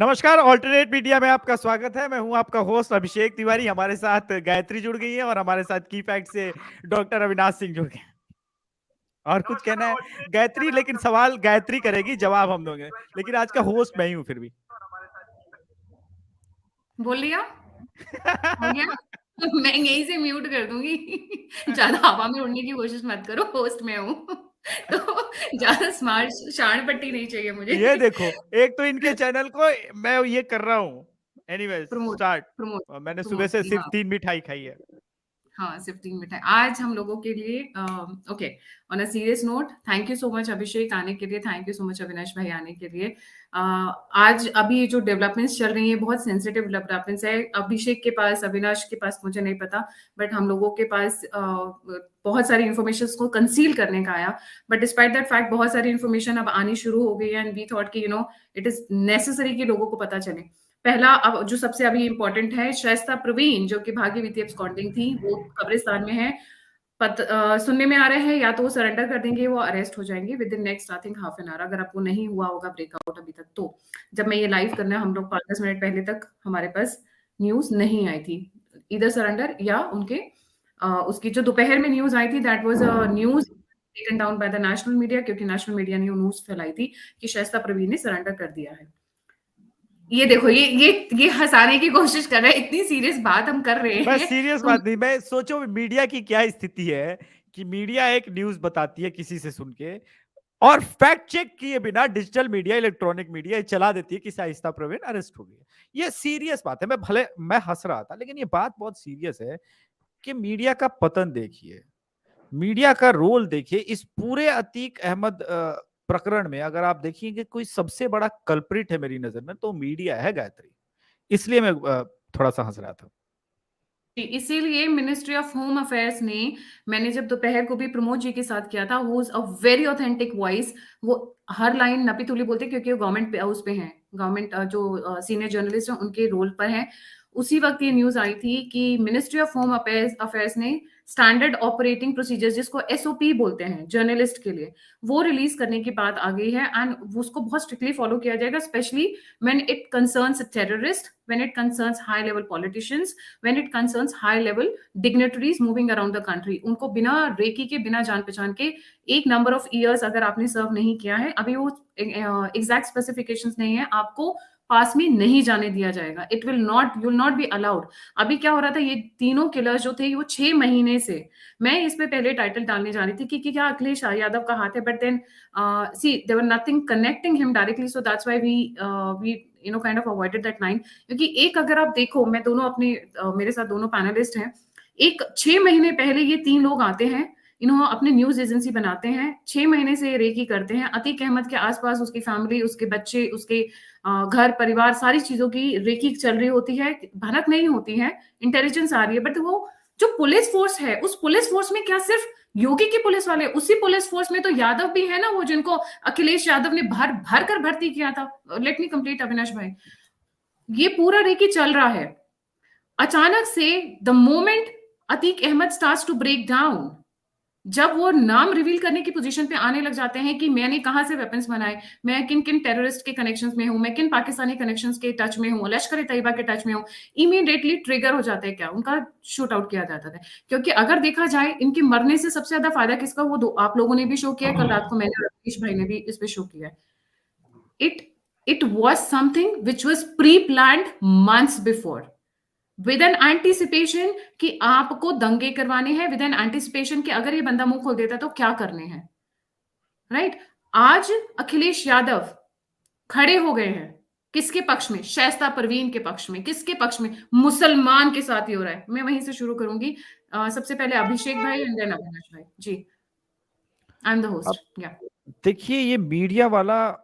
नमस्कार, alternate media में आपका स्वागत है। मैं हूं आपका होस्ट अभिषेक तिवारी। हमारे साथ गायत्री जुड़ गई है और हमारे साथ की फैक्ट से डॉक्टर अविनाश सिंह जुड़ गए। और कुछ कहना है गायत्री, लेकिन सवाल गायत्री करेगी, जवाब हम दोगे। लेकिन आज का होस्ट मैं ही हूं फिर भी। बोल लिया हो गया। मैं यहीं से म्यूट कर दूंगी। ज्यादा हवा में उड़ने की कोशिश मत करो, होस्ट मैं हूँ। तो ज्यादा स्मार्ट शान पट्टी नहीं चाहिए मुझे। ये देखो, एक तो इनके चैनल को मैं ये कर रहा हूँ। Anyways promote start. प्रमोट मैंने सुबह प्रमोट से की, सिर्फ हाँ। 3 मिठाई खाई है। हाँ, सिर्फ 3 मिनट है। आज हम लोगों के लिए okay, on a serious note, thank you so much Abhishek आने के लिए, thank you so much Avinash भाई आने के लिए। आज अभी जो डेवलपमेंट्स चल रही हैं बहुत सेंसिटिव डेवलपमेंट्स है। अभिषेक के पास, अविनाश के पास मुझे नहीं पता, बट हम लोगों के पास बहुत सारी इन्फॉर्मेशन को कंसील करने का आया। बट डिस्पाइट दैट फैक्ट बहुत सारी इन्फॉर्मेशन अब आनी शुरू हो गई है एंड वी थॉट कि इट इज नेसेसरी कि लोगों को पता चले। पहला, अब जो सबसे अभी इम्पोर्टेंट है, शाइस्ता प्रवीण जो कि भाग्य विधि एब्सकॉन्डिंग थी, वो कब्रिस्तान में है। सुनने में आ रहे हैं या तो वो सरेंडर कर देंगे, वो अरेस्ट हो जाएंगे with in next I think half an hour, अगर आपको नहीं हुआ होगा ब्रेकआउट अभी तक तो। जब मैं ये लाइव करना है, हम लोग 5-10 मिनट पहले तक हमारे पास न्यूज नहीं आई थी, इधर सरेंडर या उनके उसकी जो दोपहर में न्यूज आई थी, that was a news taken down by the national media, क्योंकि नेशनल मीडिया ने न्यूज फैलाई थी कि शाइस्ता प्रवीण ने सरेंडर कर दिया है। ये देखो, ये हंसाने की कोशिश कर रहे हैं, इतनी सीरियस बात हम कर रहे मैं हैं सीरियस तो। बात नहीं, मैं सोचो मीडिया की क्या स्थिति है कि मीडिया एक न्यूज बताती है किसी से सुन के, और फैक्ट चेक किए बिना डिजिटल मीडिया, इलेक्ट्रॉनिक मीडिया ये चला देती है कि शाइस्ता प्रवीण अरेस्ट हो गई है। ये सीरियस बात है। मैं हंस रहा था, लेकिन ये बात बहुत सीरियस है कि मीडिया का पतन देखिए, मीडिया का रोल देखिए। इस पूरे अतीक अहमद प्रकरण में अगर आप देखिए कोई सबसे बड़ा कल्प्रिट है मेरी नजर में, तो मीडिया है गायत्री। इसलिए मैं थोड़ा सा हंस रहा था। इसीलिए मिनिस्ट्री ऑफ होम अफेयर्स ने, मैंने जब दोपहर को भी प्रमोद जी के साथ किया था, who is a very authentic voice, वो हर लाइन नपी तुली बोलते हैं, क्योंकि वो गवर्नमेंट पे उस पे हैं, गवर्नमेंट जो सीनियर जर्नलिस्ट हैं उनके रोल पर हैं। उसी वक्त ये न्यूज आई थी कि मिनिस्ट्री ऑफ होम अफेयर्स ने स्टैंडर्ड ऑपरेटिंग प्रोसीजर्स, जिसको एसओपी बोलते हैं जर्नलिस्ट के लिए, वो रिलीज करने की बात आ गई है एंड उसको बहुत स्ट्रिक्टली फॉलो किया जाएगा, specially when it concerns terrorist, when it concerns high level politicians, when it concerns high level dignitaries moving around the country। उनको बिना रेकी के, बिना जान पहचान के, एक नंबर ऑफ ईयर्स अगर आपने सर्व नहीं किया है, अभी वो एग्जैक्ट स्पेसिफिकेशंस नहीं है, आपको पास में नहीं जाने दिया जाएगा। It will not, you will not be allowed. अभी क्या हो रहा था, ये तीनों किलर्स जो थे वो 6 महीने से, मैं इस पे पहले टाइटल डालने जा रही थी कि क्या अखिलेश यादव का हाथ है, but then see there were nothing connecting him directly, so that's why we kind of avoided that line. क्योंकि एक, अगर आप देखो, मैं दोनों अपने मेरे साथ दोनों पैनलिस्ट हैं, एक 6 महीने पहले ये 3 लोग आते हैं, इन्होंने अपने न्यूज एजेंसी बनाते हैं, 6 महीने से रेकी करते हैं, अतीक अहमद के आसपास उसकी फैमिली, उसके बच्चे, उसके घर परिवार, सारी चीजों की रेकी चल रही होती है, भनक नहीं होती है, इंटेलिजेंस आ रही है, बट वो जो पुलिस फोर्स है, उस पुलिस फोर्स में क्या सिर्फ योगी की पुलिस वाले, उसी पुलिस फोर्स में तो यादव भी है ना, वो जिनको अखिलेश यादव ने भर भर कर भर्ती किया था। लेट मी कंप्लीट अविनाश भाई, ये पूरा रेकी चल रहा है। अचानक से the moment Atiq Ahmed starts to break down, जब वो नाम रिवील करने की पोजीशन पे आने लग जाते हैं कि मैंने कहां से वेपन्स बनाए, मैं किन किन टेररिस्ट के कनेक्शंस में हूं, मैं किन पाकिस्तानी कनेक्शंस के टच में हूं, लश्कर ए तैयबा के टच में हूं, इमीडिएटली ट्रिगर हो जाता है, क्या उनका शूट आउट किया जाता है। क्योंकि अगर देखा जाए, इनके मरने से सबसे ज्यादा फायदा किसका, वो दो आप लोगों ने भी शो किया, कल रात को मैंने, रतीश भाई ने भी इस पे शो किया। It it was something which was pre planned months before, with an anticipation कि आपको दंगे करवाने हैं, विद एन एंटिसिपेशन कि अगर ये बंदा मुंह खोल देता तो क्या करने हैं, राइट। आज अखिलेश यादव खड़े हो गए हैं, किसके पक्ष में, शाइस्ता परवीन के पक्ष में, किसके पक्ष में, मुसलमान के साथ ही हो रहा है। मैं वहीं से शुरू करूंगी, सबसे पहले अभिषेक भाई एंड देन अविनाश भाई जी, आई एम द अब होस्ट या। देखिए, ये मीडिया वाला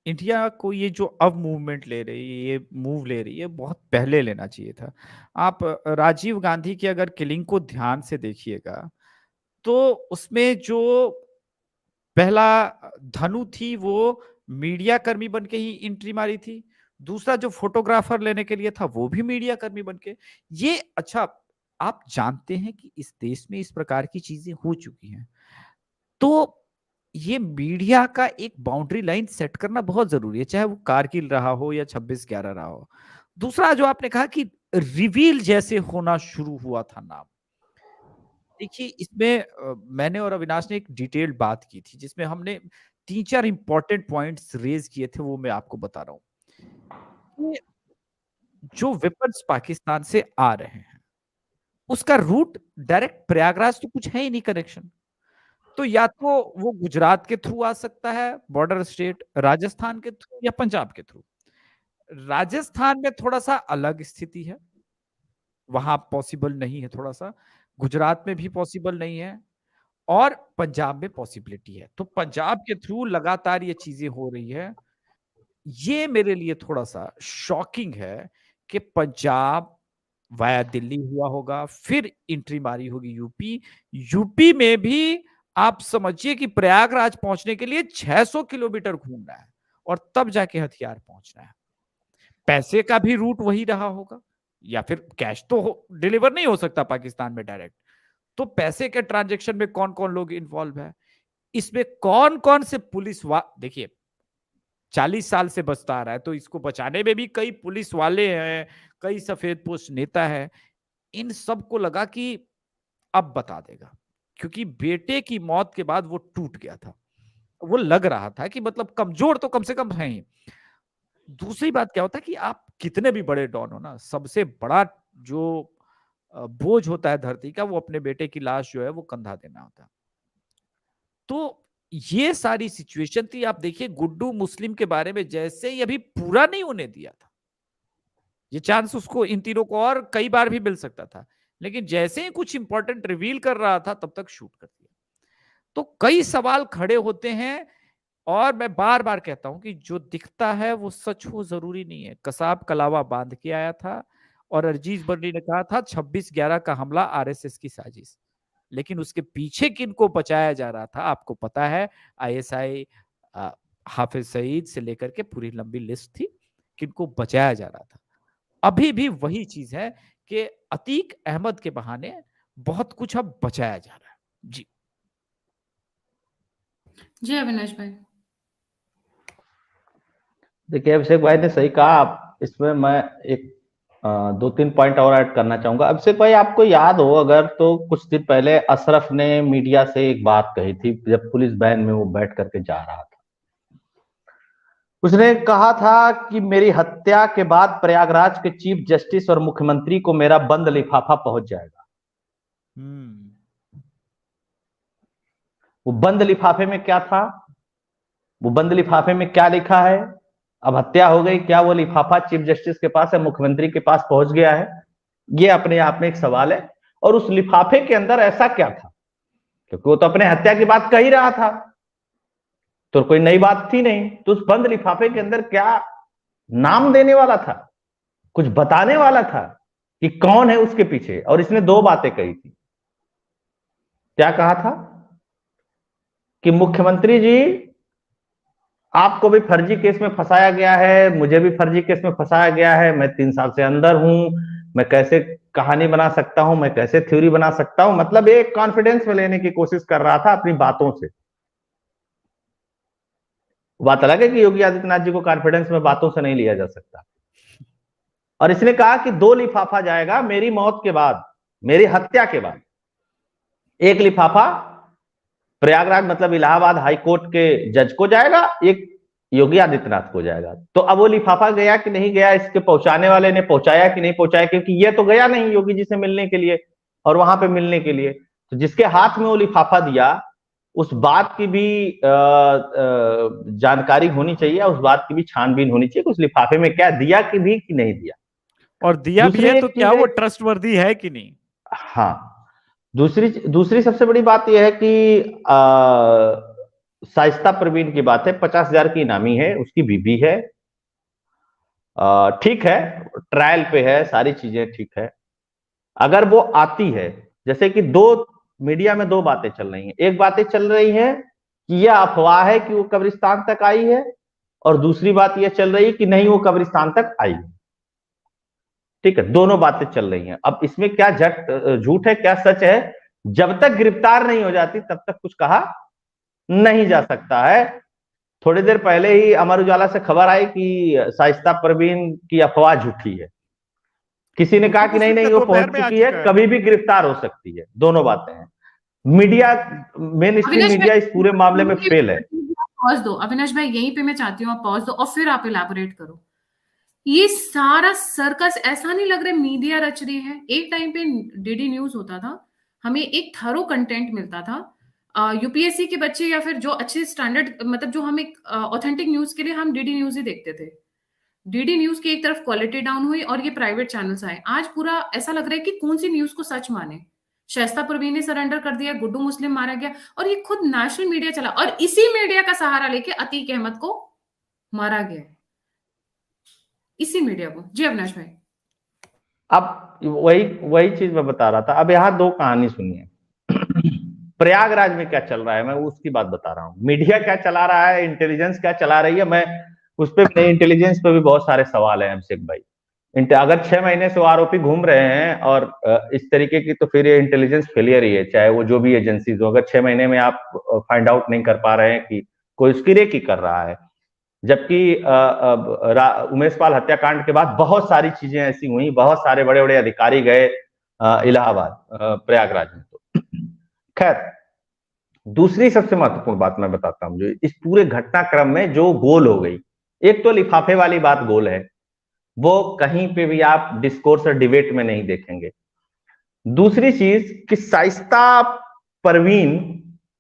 इंडिया को ये जो अब मूवमेंट ले रही है, ये मूव ले रही है, बहुत पहले लेना चाहिए था। आप राजीव गांधी की अगर किलिंग को ध्यान से देखिएगा, तो उसमें जो पहला धनु थी, वो मीडिया कर्मी बन के ही एंट्री मारी थी। दूसरा जो फोटोग्राफर लेने के लिए था, वो भी मीडिया कर्मी बन के। ये अच्छा, आप जानते हैं कि इस देश में इस प्रकार की चीजें हो चुकी हैं। तो ये मीडिया का एक बाउंड्री लाइन सेट करना बहुत जरूरी है, चाहे वो कारगिल रहा हो या 26/11 रहा हो। दूसरा जो आपने कहा कि रिवील जैसे होना शुरू हुआ था नाम, देखिए इसमें मैंने और अविनाश ने एक डिटेल्ड बात की थी जिसमें हमने 3-4 इंपॉर्टेंट पॉइंट्स रेज किए थे, वो मैं आपको बता रहा हूँ। जो वेपन्स पाकिस्तान से आ रहे हैं उसका रूट डायरेक्ट प्रयागराज तो कुछ है ही नहीं कनेक्शन। तो या तो वो गुजरात के थ्रू आ सकता है, बॉर्डर स्टेट, राजस्थान के थ्रू या पंजाब के थ्रू। राजस्थान में थोड़ा सा अलग स्थिति है, वहां पॉसिबल नहीं है थोड़ा सा, गुजरात में भी पॉसिबल नहीं है, और पंजाब में पॉसिबिलिटी है। तो पंजाब के थ्रू लगातार ये चीजें हो रही है। ये मेरे लिए थोड़ा सा शॉकिंग है कि पंजाब वाया दिल्ली हुआ होगा, फिर एंट्री मारी होगी यूपी। यूपी में भी आप समझिए कि प्रयागराज पहुंचने के लिए 600 किलोमीटर घूमना है और तब जाके हथियार पहुंचना है। पैसे का भी रूट वही रहा होगा, या फिर कैश तो डिलीवर नहीं हो सकता पाकिस्तान में डायरेक्ट। तो पैसे के ट्रांजेक्शन में कौन कौन लोग इन्वॉल्व है, इसमें कौन कौन से पुलिस देखिए 40 साल से बचता आ रहा है, तो इसको बचाने में भी कई पुलिस वाले हैं, कई सफेद पोस्ट नेता है। इन सबको लगा कि अब बता देगा, क्योंकि बेटे की मौत के बाद वो टूट गया था। वो लग रहा था कि मतलब कमजोर तो कम से कम है ही। दूसरी बात क्या होता है कि आप कितने भी बड़े डॉन हो ना, सबसे बड़ा जो बोझ होता है धरती का, वो अपने बेटे की लाश जो है वो कंधा देना होता है। तो ये सारी सिचुएशन थी। आप देखिए गुड्डू मुस्लिम के बारे में जैसे ही अभी पूरा नहीं होने दिया था, ये चांस उसको, इन तीनों को और कई बार भी मिल सकता था, लेकिन जैसे ही कुछ इंपॉर्टेंट रिवील कर रहा था तब तक शूट कर दिया। तो कई सवाल खड़े होते हैं, और मैं बार बार कहता हूं कि जो दिखता है वो सच हो जरूरी नहीं है। कसाब कलावा बांध के आया था, और अजीज बर्री ने कहा था 26/11 का हमला आरएसएस की साजिश, लेकिन उसके पीछे किनको बचाया जा रहा था आपको पता है। आईएसआई, हाफिज सईद से लेकर के पूरी लंबी लिस्ट थी किनको बचाया जा रहा था। अभी भी वही चीज है कि अतीक अहमद के बहाने बहुत कुछ अब बचाया जा रहा है। जी जी अविनाश भाई। देखिए अभिषेक भाई ने सही कहा। आप इसमें मैं एक 2-3 पॉइंट और ऐड करना चाहूंगा। अभिषेक भाई आपको याद हो अगर, तो कुछ दिन पहले अशरफ ने मीडिया से एक बात कही थी जब पुलिस वैन में वो बैठ करके जा रहा था। उसने कहा था कि मेरी हत्या के बाद प्रयागराज के चीफ जस्टिस और मुख्यमंत्री को मेरा बंद लिफाफा पहुंच जाएगा। वो बंद लिफाफे में क्या था, वो बंद लिफाफे में क्या लिखा है? अब हत्या हो गई, क्या वो लिफाफा चीफ जस्टिस के पास या मुख्यमंत्री के पास पहुंच गया है? ये अपने आप में एक सवाल है। और उस लिफाफे के अंदर ऐसा क्या था, क्योंकि वो तो अपने हत्या की बात कह ही रहा था, तो कोई नई बात थी नहीं। तो उस बंद लिफाफे के अंदर क्या नाम देने वाला था, कुछ बताने वाला था कि कौन है उसके पीछे? और इसने 2 बातें कही थी। क्या कहा था कि मुख्यमंत्री जी आपको भी फर्जी केस में फंसाया गया है, मुझे भी फर्जी केस में फंसाया गया है, मैं 3 साल से अंदर हूं, मैं कैसे कहानी बना सकता हूं, मैं कैसे थ्योरी बना सकता हूं। मतलब एक कॉन्फिडेंस में लेने की कोशिश कर रहा था अपनी बातों से। बात अलग है कि योगी आदित्यनाथ जी को कॉन्फिडेंस में बातों से नहीं लिया जा सकता। और इसने कहा कि 2 लिफाफा जाएगा मेरी मौत के बाद, मेरी हत्या के बाद। एक लिफाफा प्रयागराज मतलब इलाहाबाद हाईकोर्ट के जज को जाएगा, एक योगी आदित्यनाथ को जाएगा। तो अब वो लिफाफा गया कि नहीं गया, इसके पहुंचाने वाले ने पहुंचाया कि नहीं पहुंचाया, क्योंकि ये तो गया नहीं योगी जी से मिलने के लिए और वहां पे मिलने के लिए। तो जिसके हाथ में वो लिफाफा दिया उस बात की भी जानकारी होनी चाहिए, उस बात की भी छानबीन होनी चाहिए कि उस लिफाफे में क्या दिया कि भी कि नहीं दिया, और दिया भी है तो क्या वो ट्रस्टवर्दी है कि नहीं। हाँ। दूसरी सबसे बड़ी बात यह है कि शाइस्ता परवीन की बात है। 50,000 की इनामी है, उसकी बीबी है, ठीक है, ट्रायल पे है, सारी चीजें ठीक है। अगर वो आती है, जैसे कि मीडिया में 2 बातें चल रही हैं। एक बातें चल रही है कि यह अफवाह है कि वो कब्रिस्तान तक आई है, और दूसरी बात यह चल रही है कि नहीं वो कब्रिस्तान तक आई है। ठीक है, दोनों बातें चल रही हैं। अब इसमें क्या झूठ है क्या सच है, जब तक गिरफ्तार नहीं हो जाती तब तक कुछ कहा नहीं जा सकता है। थोड़ी देर पहले ही अमर उजाला से खबर आई कि शाइस्ता परवीन की अफवाह झूठी है। किसी ने कहा कि नहीं नहीं वो पहुंच चुकी है, कभी भी गिरफ्तार हो सकती है। दोनों बातें हैं। मीडिया, मेन स्ट्रीम मीडिया इस पूरे मामले में फेल है। पॉज दो अविनाश भाई, यहीं पे मैं चाहती हूँ आप पॉज दो और फिर आप इलैबोरेट करो। ये सारा सर्कस ऐसा नहीं लग रहा मीडिया रच रही है? एक टाइम पे डीडी न्यूज होता था, हमें एक थरो कंटेंट मिलता था। यूपीएससी के बच्चे या फिर जो अच्छे स्टैंडर्ड, मतलब जो हम एक ऑथेंटिक न्यूज के लिए हम डीडी न्यूज ही देखते थे। डीडी न्यूज की एक तरफ क्वालिटी डाउन हुई और ये प्राइवेट चैनल्स आए। आज पूरा ऐसा लग रहा है कि कौन सी न्यूज को सच माने। शाइस्ता परवीन ने सरेंडर कर दिया, गुड्डू मुस्लिम मारा गया और ये खुद नेशनल मीडिया चला और इसी मीडिया का सहारा लेके अतीक अहमद को मारा गया, इसी मीडिया को। जी अविनाश भाई। अब वही चीज मैं बता रहा था। अब यहाँ दो कहानी सुनिए। प्रयागराज में क्या चल रहा है, मैं उसकी बात बता रहा हूँ। मीडिया क्या चला रहा है, इंटेलिजेंस क्या चला रही है, मैं उस पर, इंटेलिजेंस पे भी बहुत सारे सवाल हैं अभिषेक भाई। अगर 6 महीने से आरोपी घूम रहे हैं और इस तरीके की, तो फिर ये इंटेलिजेंस फेलियर ही है, चाहे वो जो भी एजेंसीज हो। अगर 6 महीने में आप फाइंड आउट नहीं कर पा रहे हैं कि कोई उसकी रेकी कर रहा है, जबकि उमेश पाल हत्याकांड के बाद बहुत सारी चीजें ऐसी हुई, बहुत सारे बड़े बड़े अधिकारी गए इलाहाबाद, प्रयागराज में। तो खैर, दूसरी सबसे महत्वपूर्ण बात मैं बताता हूं, जो इस पूरे घटनाक्रम में जो गोल हो गई। एक तो लिफाफे वाली बात गोल है, वो कहीं पे भी आप डिस्कोर्स और डिबेट में नहीं देखेंगे। दूसरी चीज कि शाइस्ता परवीन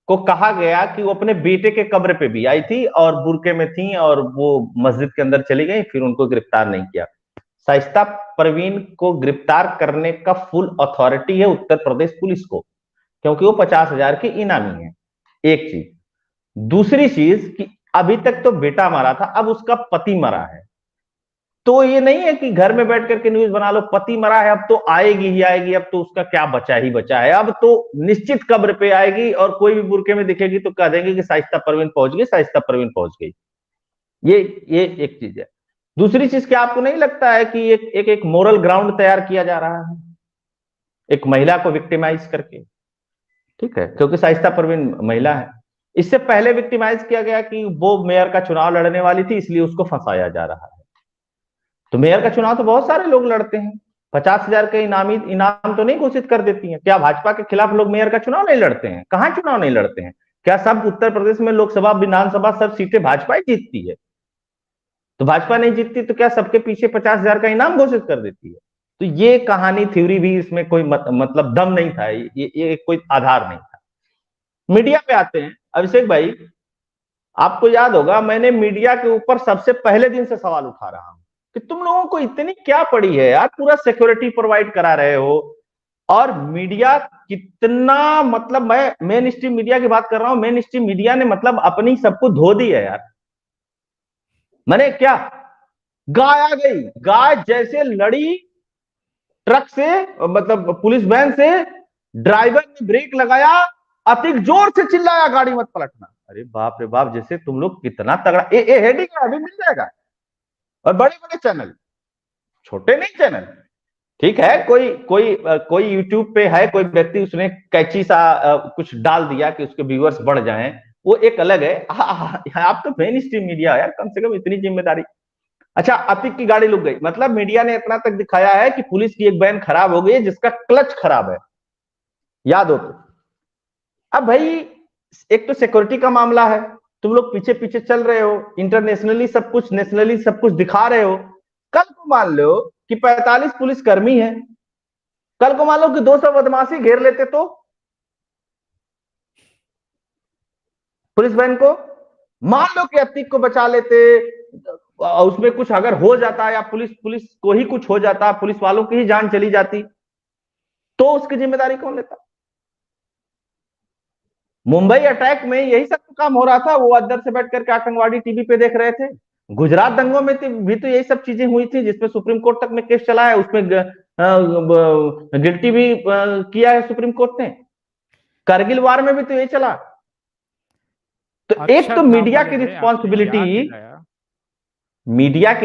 को कहा गया कि वो अपने बेटे के कब्र पे भी आई थी और बुरके में थी और वो मस्जिद के अंदर चली गई, फिर उनको गिरफ्तार नहीं किया। शाइस्ता परवीन को गिरफ्तार करने का फुल अथॉरिटी है उत्तर प्रदेश पुलिस को, क्योंकि वो 50,000 की इनामी है। एक चीज। दूसरी चीज कि अभी तक तो बेटा मरा था, अब उसका पति मरा है। तो ये नहीं है कि घर में बैठ करके न्यूज बना लो, पति मरा है अब तो आएगी ही आएगी, अब तो उसका क्या बचा ही बचा है, अब तो निश्चित कब्र पे आएगी और कोई भी बुरके में दिखेगी तो कह देंगे कि शाइस्ता परवीन पहुंच गई, शाइस्ता परवीन पहुंच गई। ये एक चीज है। दूसरी चीज, क्या आपको नहीं लगता है कि एक मोरल ग्राउंड तैयार किया जा रहा है एक महिला को विक्टिमाइज करके? ठीक है, क्योंकि शाइस्ता परवीन महिला है। इससे पहले विक्टिमाइज किया गया कि वो मेयर का चुनाव लड़ने वाली थी, इसलिए उसको फंसाया जा रहा है। तो मेयर का चुनाव तो बहुत सारे लोग लड़ते हैं, 50,000 का इनाम तो नहीं घोषित कर देती हैं। क्या भाजपा के खिलाफ लोग मेयर का चुनाव नहीं लड़ते हैं? कहां चुनाव नहीं लड़ते हैं? क्या सब उत्तर प्रदेश में लोकसभा विधानसभा सब सीटें भाजपा ही जीतती है? तो भाजपा नहीं जीतती तो क्या सबके पीछे 50,000 का इनाम घोषित कर देती है? तो ये कहानी थ्योरी भी, इसमें कोई मतलब दम नहीं था, ये कोई आधार नहीं था। मीडिया पे आते हैं अभिषेक भाई। आपको याद होगा, मैंने मीडिया के ऊपर सबसे पहले दिन से सवाल उठा रहा हूं कि तुम लोगों को इतनी क्या पड़ी है यार, पूरा सिक्योरिटी प्रोवाइड करा रहे हो और मीडिया कितना, मतलब मैं मेन स्ट्रीम मीडिया की बात कर रहा हूं, मेन स्ट्रीम मीडिया ने मतलब अपनी सबको धो दी है यार। मैंने क्या, गाय आ गई, गाय जैसे लड़ी ट्रक से, मतलब पुलिस वैन से, ड्राइवर ने ब्रेक लगाया, अतिक जोर से चिल्लाया गाड़ी मत पलटना। अरे बाप रे बाप, जैसे तुम लोग कितना तगड़ा, ये हेडिंग अभी मिल जाएगा। और बड़े बड़े चैनल, छोटे नहीं चैनल, ठीक है, कोई यूट्यूब पे है कोई व्यक्ति, उसने कैची सा कुछ डाल दिया कि उसके व्यूअर्स बढ़ जाएं, वो एक अलग है। आप तो मेन स्ट्रीम मीडिया यार, कम से कम इतनी जिम्मेदारी। अच्छा, अतिक की गाड़ी लुक गई, मतलब मीडिया ने इतना तक दिखाया है कि पुलिस की एक वैन खराब हो गई है जिसका क्लच खराब है, याद हो तो। अब भाई, एक तो सिक्योरिटी का मामला है, तुम लोग पीछे पीछे चल रहे हो, इंटरनेशनली सब कुछ, नेशनली सब कुछ दिखा रहे हो। कल को मान लो कि 45 पुलिसकर्मी है, कल को मान लो कि 200 बदमाशी घेर लेते तो पुलिस वैन को, मान लो कि अतीक को बचा लेते, उसमें कुछ अगर हो जाता या पुलिस को ही कुछ हो जाता, पुलिस वालों की ही जान चली जाती, तो उसकी जिम्मेदारी कौन लेता? मुंबई अटैक में यही सब तो काम हो रहा था, वो अंदर से बैठ करके आतंकवादी टीवी पे देख रहे थे। गुजरात दंगों में भी तो यही सब चीजें हुई थी, जिसमें सुप्रीम कोर्ट तक में केस चला है, उसमें गिल्टी भी किया है सुप्रीम कोर्ट ने। कारगिल वार में भी तो यही चला। तो एक तो मीडिया की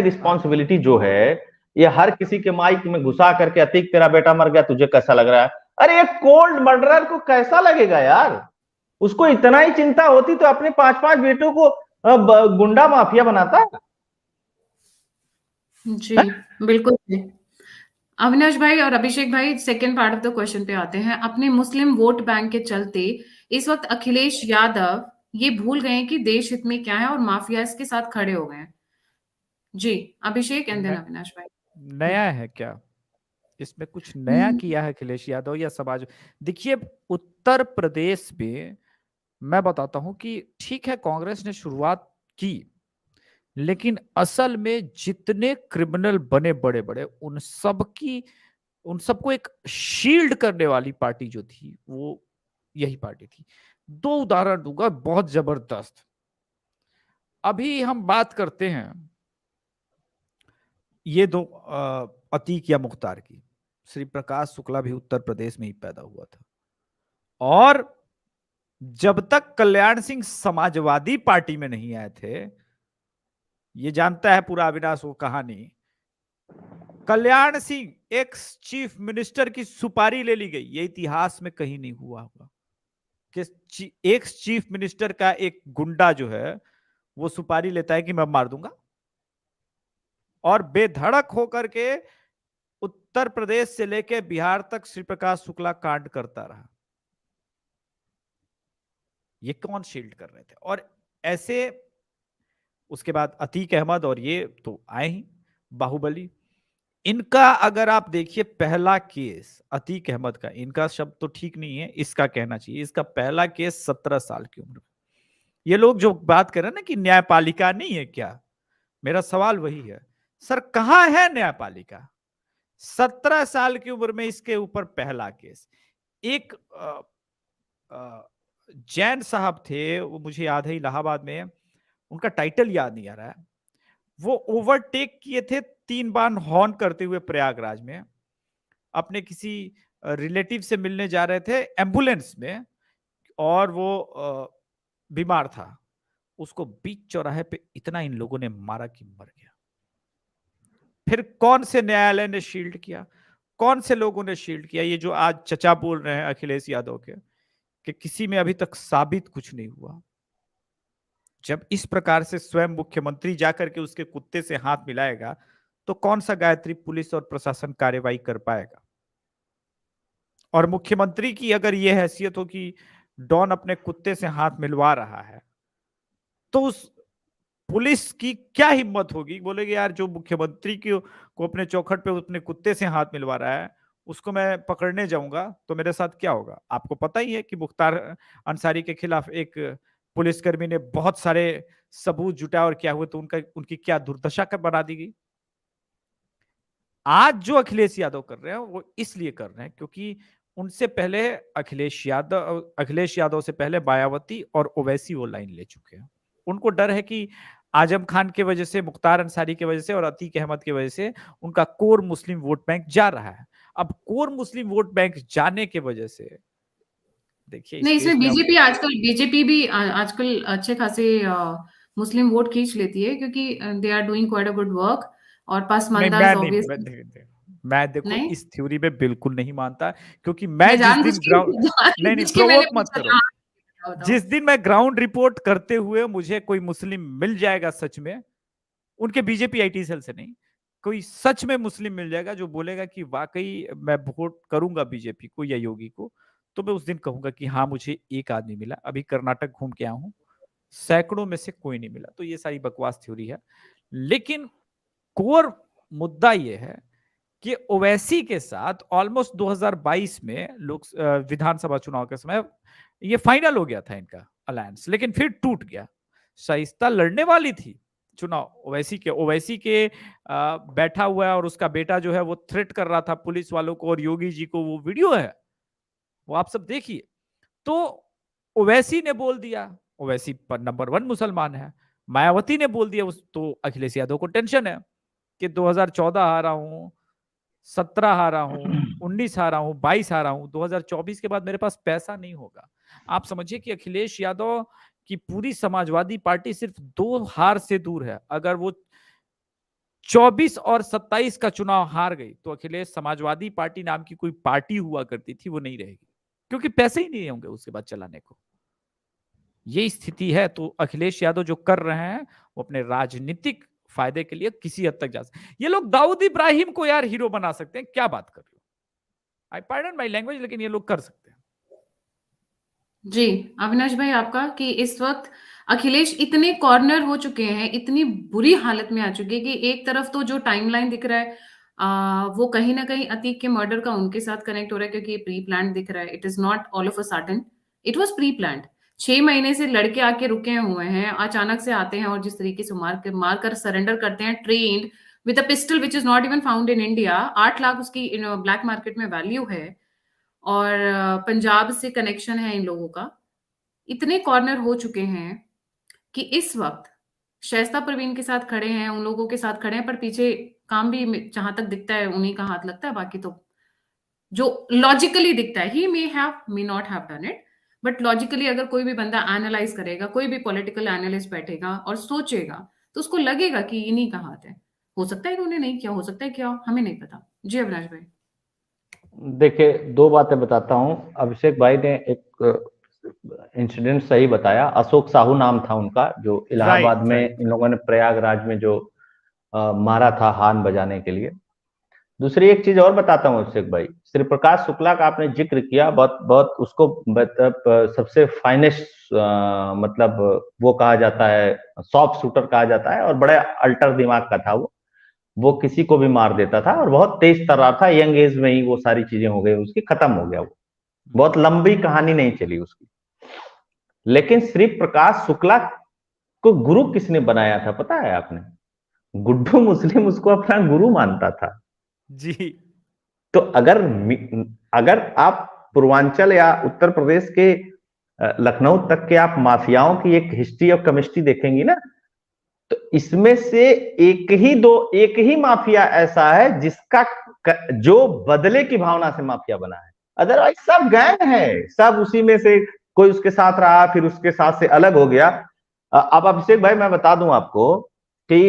रिस्पॉन्सिबिलिटी जो है, ये हर किसी के माइक में घुसा करके, अतीक तेरा बेटा मर गया, तुझे कैसा लग रहा है? अरे एक कोल्ड मर्डरर को कैसा लगेगा यार? उसको इतना ही चिंता होती तो अपने 5-5 बेटों को गुंडा माफिया बनाता। जी, बिल्कुल जी। अविनाश भाई और अभिषेक भाई, second part of the question पे आते हैं। अपने मुस्लिम वोट बैंक के चलते इस वक्त अखिलेश यादव ये भूल गए कि देश हित में क्या है और माफिया के साथ खड़े हो गए हैं। जी, अभिषेक एंड देन न, अविनाश भाई। नया है क्या इसमें? कुछ नया हम्म, किया है अखिलेश यादव या समाज? देखिए, उत्तर प्रदेश में मैं बताता हूं कि ठीक है, कांग्रेस ने शुरुआत की, लेकिन असल में जितने क्रिमिनल बने बड़े बड़े, उन सबको एक शील्ड करने वाली पार्टी जो थी वो यही पार्टी थी। दो उदाहरण दूंगा बहुत जबरदस्त। अभी हम बात करते हैं ये दो अतीक या मुख्तार की। श्री प्रकाश शुक्ला भी उत्तर प्रदेश में ही पैदा हुआ था, और जब तक कल्याण सिंह समाजवादी पार्टी में नहीं आए थे, ये जानता है पूरा अविनाश वो कहानी, Kalyan Singh ex chief minister की सुपारी ले ली गई। ये इतिहास में कहीं नहीं हुआ होगा कि एक्स चीफ मिनिस्टर का एक गुंडा जो है वो सुपारी लेता है कि मैं मार दूंगा, और बेधड़क होकर के उत्तर प्रदेश से लेकर बिहार तक श्री प्रकाश शुक्ला कांड करता रहा। ये कौन शील्ड कर रहे थे? और ऐसे उसके बाद अतीक अहमद और ये तो आए ही, बाहुबली। इनका अगर आप देखिए पहला केस अतीक अहमद का, इनका शब्द तो ठीक नहीं है, इसका कहना चाहिए, इसका पहला केस 17 साल की उम्र में। ये लोग जो बात कर रहे हैं ना कि न्यायपालिका नहीं है क्या, मेरा सवाल वही है, सर कहां है न्यायपालिका? 17 साल की उम्र में इसके ऊपर पहला केस। एक जैन साहब थे, वो मुझे याद है इलाहाबाद में, उनका टाइटल याद नहीं आ रहा है, वो ओवरटेक किए थे 3 बार हॉर्न करते हुए प्रयागराज में, अपने किसी रिलेटिव से मिलने जा रहे थे एम्बुलेंस में, और वो बीमार था। उसको बीच चौराहे पे इतना इन लोगों ने मारा कि मर गया। फिर कौन से न्यायालय ने शील्ड किया? कौन से लोगों ने शील्ड किया? ये जो आज चचा बोल रहे हैं अखिलेश यादव के कि किसी में अभी तक साबित कुछ नहीं हुआ। जब इस प्रकार से स्वयं मुख्यमंत्री जाकर के उसके कुत्ते से हाथ मिलाएगा, तो कौन सा गायत्री पुलिस और प्रशासन कार्रवाई कर पाएगा? और मुख्यमंत्री की अगर यह हैसियत हो कि डॉन अपने कुत्ते से हाथ मिलवा रहा है, तो उस पुलिस की क्या हिम्मत होगी? बोलेगी यार जो मुख्यमंत्री को अपने चौखट पे अपने कुत्ते से हाथ मिलवा रहा है, उसको मैं पकड़ने जाऊंगा तो मेरे साथ क्या होगा? आपको पता ही है कि मुख्तार अंसारी के खिलाफ एक पुलिसकर्मी ने बहुत सारे सबूत जुटाए और क्या हुए, तो उनकी क्या दुर्दशा कर बना दी गई। आज जो अखिलेश यादव कर रहे हैं वो इसलिए कर रहे हैं क्योंकि उनसे पहले अखिलेश यादव से पहले मायावती और ओवैसी वो लाइन ले चुके हैं। उनको डर है कि आजम खान के वजह से, मुख्तार अंसारी की वजह से और अतीक अहमद की वजह से उनका कोर मुस्लिम वोट बैंक जा रहा है। अब कोर मुस्लिम वोट बैंक जाने के वजह से देखिए नहीं, इस देश इसमें में अब बीजेपी भी आजकल अच्छे खासे मुस्लिम वोट खींच लेती है, क्योंकि they are doing quite a good work, और नहीं, पसमंदाज मैं मैं देखो नहीं, इस थ्योरी में बिल्कुल नहीं मानता, क्योंकि मैं मैं जिस दिन ग्राउंड नहीं जानबूझ के मैंने प्रोवोक मत पूछा करो, था। बताओ बताओ। जिस दिन मैं ग्राउंड रिपोर्ट करते हुए मुझे कोई मुस्लिम मिल जाएगा सच में, उनके बीजेपी आईटी सेल से नहीं, कोई सच में मुस्लिम मिल जाएगा जो बोलेगा कि वाकई मैं वोट करूंगा बीजेपी को या योगी को, तो मैं उस दिन कहूंगा कि हाँ मुझे एक आदमी मिला। अभी कर्नाटक घूम के आया हूं, सैकड़ों में से कोई नहीं मिला। तो ये सारी बकवास थ्योरी है। लेकिन कोर मुद्दा यह है कि ओवैसी के साथ ऑलमोस्ट 2022 में लोक विधानसभा चुनाव के समय ये फाइनल हो गया था इनका अलायंस, लेकिन फिर टूट गया। शाइस्ता लड़ने वाली थी चुनाव ओवैसी के बैठा हुआ है, और उसका बेटा जो है वो थ्रेट कर रहा था पुलिस वालों को और योगी जी को। वो वीडियो है, वो आप सब देखिए। तो ओवैसी ने बोल दिया, ओवैसी पर नंबर 1 मुसलमान है। मायावती ने बोल दिया तो अखिलेश यादव को टेंशन है कि 2014 हारा हूं, 17 हारा हूं, 19 हारा हूं, 22 हारा हूं, 2024 के बाद मेरे पास पैसा नहीं होगा। आप समझिए कि अखिलेश यादव की पूरी समाजवादी पार्टी सिर्फ 2 हार से दूर है। अगर वो 24 और 27 का चुनाव हार गई तो अखिलेश, समाजवादी पार्टी नाम की कोई पार्टी हुआ करती थी वो नहीं रहेगी, क्योंकि पैसे ही नहीं होंगे उसके बाद चलाने को। ये स्थिति है तो अखिलेश यादव जो कर रहे हैं वो अपने राजनीतिक फायदे के लिए किसी हद तक जा सकते। ये लोग दाऊद इब्राहिम को यार हीरो बना सकते हैं, क्या बात कर रहे हो, आई पार्डन माई लैंग्वेज, लेकिन ये लोग कर सकते हैं। जी, अविनाश भाई आपका कि इस वक्त अखिलेश इतने कॉर्नर हो चुके हैं, इतनी बुरी हालत में आ चुके हैं कि एक तरफ तो जो टाइमलाइन दिख रहा है वो कहीं ना कहीं अतीक के मर्डर का उनके साथ कनेक्ट हो रहा है, क्योंकि ये प्री प्लान दिख रहा है। It is not all of a sudden, it was pre planned. 6 महीने से लड़के आके रुके हुए हैं, अचानक से आते हैं और जिस तरीके से मार कर सरेंडर करते हैं, trained with a pistol which is not even found in India. 8 lakh उसकी ब्लैक मार्केट में वैल्यू है, और पंजाब से कनेक्शन है इन लोगों का। इतने कॉर्नर हो चुके हैं कि इस वक्त शाइस्ता परवीन के साथ खड़े हैं, उन लोगों के साथ खड़े हैं, पर पीछे काम भी जहां तक दिखता है उन्हीं का हाथ लगता है। बाकी तो जो लॉजिकली दिखता है, he may not have done it, but logically अगर कोई भी बंदा एनालाइज करेगा, कोई भी पॉलिटिकल एनालिस्ट बैठेगा और सोचेगा, तो उसको लगेगा कि इन्हीं का हाथ है। हो सकता है इन्होंने नहीं किया, हो सकता है क्या, हमें नहीं पता। जी अविनाश भाई। देखिए, दो बातें बताता हूं। अभिषेक भाई ने एक इंसिडेंट सही बताया। अशोक साहू नाम था उनका, जो इलाहाबाद में इन लोगों ने प्रयागराज में जो मारा था हार्न बजाने के लिए। दूसरी एक चीज और बताता हूँ अभिषेक भाई, श्री प्रकाश शुक्ला का आपने जिक्र किया, बहुत बहुत उसको मतलब सबसे फाइनेस्ट मतलब वो कहा जाता है, सॉफ्ट शूटर कहा जाता है, और बड़े अल्टर दिमाग का था वो किसी को भी मार देता था और बहुत तेज तर्रार था। यंग एज में ही वो सारी चीजें हो गई उसकी, खत्म हो गया वो, बहुत लंबी कहानी नहीं चली उसकी। लेकिन श्री प्रकाश शुक्ला को गुरु किसने बनाया था पता है आपने? गुड्डू मुस्लिम उसको अपना गुरु मानता था जी। तो अगर आप पूर्वांचल या उत्तर प्रदेश के लखनऊ तक के आप माफियाओं की एक हिस्ट्री और केमिस्ट्री देखेंगी ना, तो इसमें से एक ही माफिया ऐसा है जिसका जो बदले की भावना से माफिया बना है। अदरवाइज सब गैंग है, सब उसी में से कोई उसके साथ रहा फिर उसके साथ से अलग हो गया। अब अभिषेक भाई मैं बता दूं आपको कि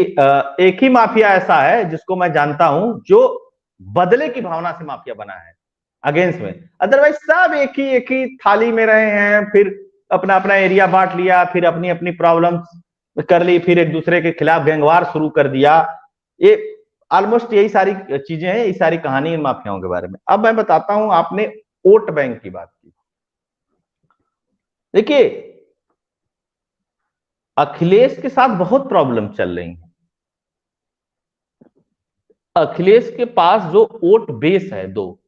एक ही माफिया ऐसा है जिसको मैं जानता हूं जो बदले की भावना से माफिया बना है अगेंस्ट में। अदरवाइज सब एक ही थाली में रहे हैं, फिर अपना अपना एरिया बांट लिया, फिर अपनी अपनी प्रॉब्लम्स कर ली, फिर एक दूसरे के खिलाफ गैंगवार शुरू कर दिया। ये ऑलमोस्ट यही सारी चीजें हैं, यही सारी कहानी इन माफियाओं के बारे में। अब मैं बताता हूं, आपने वोट बैंक की बात की। देखिए, अखिलेश के साथ बहुत प्रॉब्लम चल रही है। अखिलेश के पास जो वोट बेस है दो,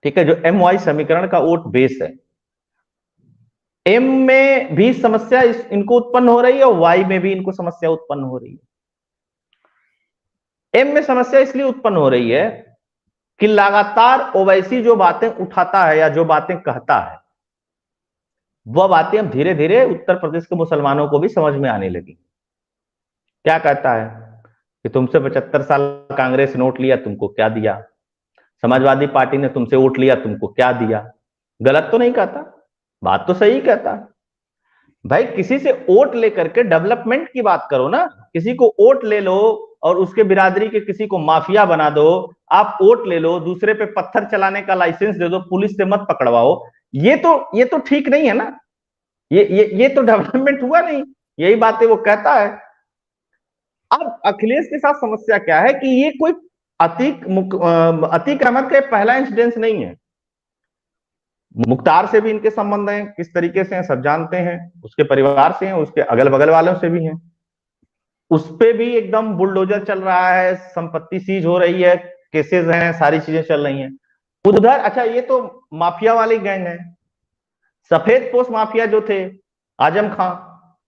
ठीक है, जो MY समीकरण का वोट बेस है, M में भी समस्या इनको उत्पन्न हो रही है और Y में भी इनको समस्या उत्पन्न हो रही है। M में समस्या इसलिए उत्पन्न हो रही है कि लगातार ओवैसी जो बातें उठाता है या जो बातें कहता है, वह बातें अब धीरे धीरे उत्तर प्रदेश के मुसलमानों को भी समझ में आने लगी। क्या कहता है कि तुमसे 75 साल कांग्रेस नोट लिया, तुमको क्या दिया? समाजवादी पार्टी ने तुमसे वोट लिया, तुमको क्या दिया? गलत तो नहीं कहता, बात तो सही कहता। भाई किसी से वोट लेकर के डेवलपमेंट की बात करो ना, किसी को वोट ले लो और उसके बिरादरी के किसी को माफिया बना दो। आप वोट ले लो, दूसरे पे पत्थर चलाने का लाइसेंस दे दो, पुलिस से मत पकड़वाओ। ये तो ठीक नहीं है ना, ये तो डेवलपमेंट हुआ नहीं। यही बातें वो कहता है। अब अखिलेश के साथ समस्या क्या है कि ये कोई अतीक अहमद का पहला इंसिडेंस नहीं है। मुख्तार से भी इनके संबंध हैं, किस तरीके से हैं सब जानते हैं, उसके परिवार से हैं, उसके अगल बगल वालों से भी हैं। उस पे भी एकदम बुलडोजर चल रहा है, संपत्ति सीज हो रही है, केसेस हैं, सारी चीजें चल रही हैं उधर। अच्छा, ये तो माफिया वाली गैंग है। सफेद पोश माफिया जो थे, आजम खां,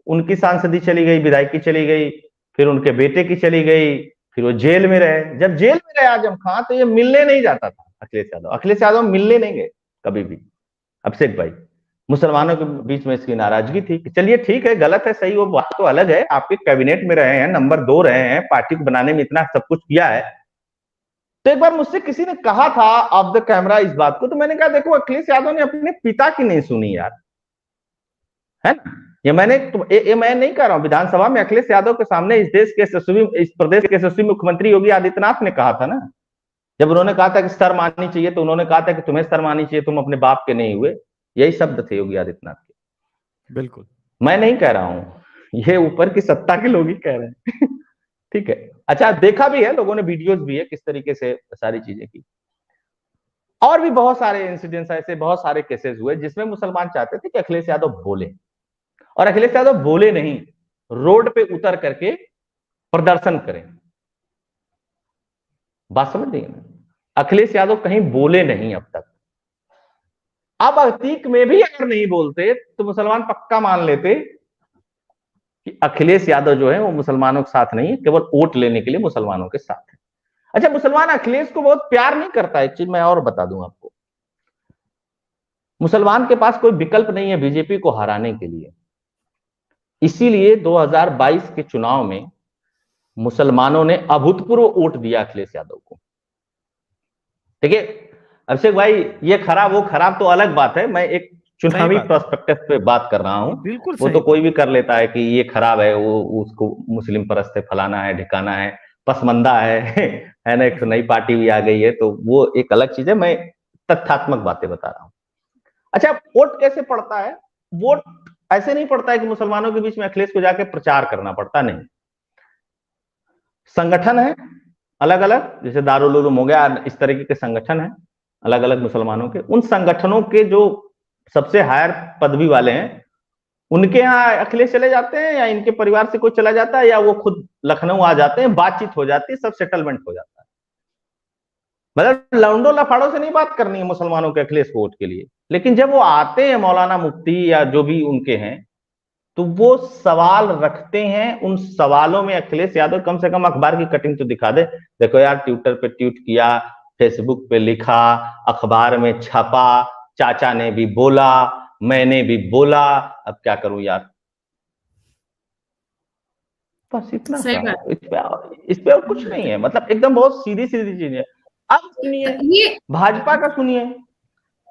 उनकी सांसदी चली गई, विधायकी चली गई, फिर उनके बेटे की चली गई, फिर वो जेल में रहे। जब जेल में रहे आजम खां तो ये मिलने नहीं जाता था अखिलेश यादव मिलने नहीं गए कभी भी। अभिषेक भाई, मुसलमानों के बीच में इसकी नाराजगी थी। चलिए ठीक है, गलत है सही, वो बात तो अलग है। आपके कैबिनेट में रहे हैं, नंबर 2 रहे हैं, पार्टी को बनाने में इतना सब कुछ किया है। तो एक बार मुझसे किसी ने कहा था ऑफ द कैमरा इस बात को, तो मैंने कहा देखो अखिलेश यादव ने अपने पिता की नहीं सुनी यार, है ना। ये मैं नहीं कह रहा हूं, विधानसभा में अखिलेश यादव के सामने इस प्रदेश के यशस्वी मुख्यमंत्री योगी आदित्यनाथ ने कहा था ना, जब उन्होंने कहा था कि शर्म आनी चाहिए, तो उन्होंने कहा था कि तुम्हें शर्म आनी चाहिए, तुम अपने बाप के नहीं हुए। यही शब्द थे योगी आदित्यनाथ के। बिल्कुल। मैं नहीं कह रहा हूं, ये ऊपर की सत्ता के लोग ही कह रहे हैं। ठीक है। अच्छा, देखा भी है लोगों ने, वीडियोस भी है किस तरीके से सारी चीजें की। और भी बहुत सारे इंसिडेंट्स ऐसे, बहुत सारे केसेस हुए जिसमें मुसलमान चाहते थे कि अखिलेश यादव बोले, और अखिलेश यादव बोले नहीं, रोड पे उतर करके प्रदर्शन करें। बात समझ रही है ना? अखिलेश यादव कहीं बोले नहीं अब तक। अब अतीक में भी अगर नहीं बोलते तो मुसलमान पक्का मान लेते कि अखिलेश यादव जो है वो मुसलमानों के साथ नहीं है, केवल वोट लेने के लिए मुसलमानों के साथ है। अच्छा, मुसलमान अखिलेश को बहुत प्यार नहीं करता। एक चीज मैं और बता दूं आपको, मुसलमान के पास कोई विकल्प नहीं है बीजेपी को हराने के लिए। इसीलिए 2022 के चुनाव में मुसलमानों ने अभूतपूर्व वोट दिया अखिलेश यादव को। ठीक है अभिषेक भाई, ये खराब वो खराब तो अलग बात है, मैं एक चुनावी पर्सपेक्टिव पे बात कर रहा हूं। बिल्कुल वो सही तो कोई बात। भी कर लेता है कि ये खराब है, वो उसको मुस्लिम परस्त है, फलाना है, ढिकाना है, पसमंदा है ना, एक नई पार्टी भी आ गई है, तो वो एक अलग चीज है। मैं तथ्यात्मक बातें बता रहा हूं। अच्छा, वोट कैसे पड़ता है? वोट ऐसे नहीं पड़ता है कि मुसलमानों के बीच में अखिलेश को जाके प्रचार करना पड़ता, नहीं। संगठन है अलग अलग, जैसे दारुल उलूम हो गया, इस तरीके के संगठन है अलग अलग मुसलमानों के। उन संगठनों के जो सबसे हायर पदवी वाले हैं, उनके यहाँ अखिलेश चले जाते हैं, या इनके परिवार से कोई चला जाता है, या वो खुद लखनऊ आ जाते हैं, बातचीत हो जाती है, सब सेटलमेंट हो जाता है। मतलब लौंडो लफाड़ों से नहीं बात करनी है मुसलमानों के अखिलेश वोट के लिए। लेकिन जब वो आते हैं, मौलाना मुफ्ती या जो भी उनके हैं, तो वो सवाल रखते हैं। उन सवालों में अखिलेश यादव कम से कम अखबार की कटिंग तो दिखा दे, देखो यार ट्विटर पे ट्वीट किया, फेसबुक पे लिखा, अखबार में छपा, चाचा ने भी बोला, मैंने भी बोला, अब क्या करूं यार। बस इतना सही सा, बात। इस पे और कुछ नहीं है। मतलब एकदम बहुत सीधी सीधी चीज है। अब सुनिए, ये भाजपा का सुनिए,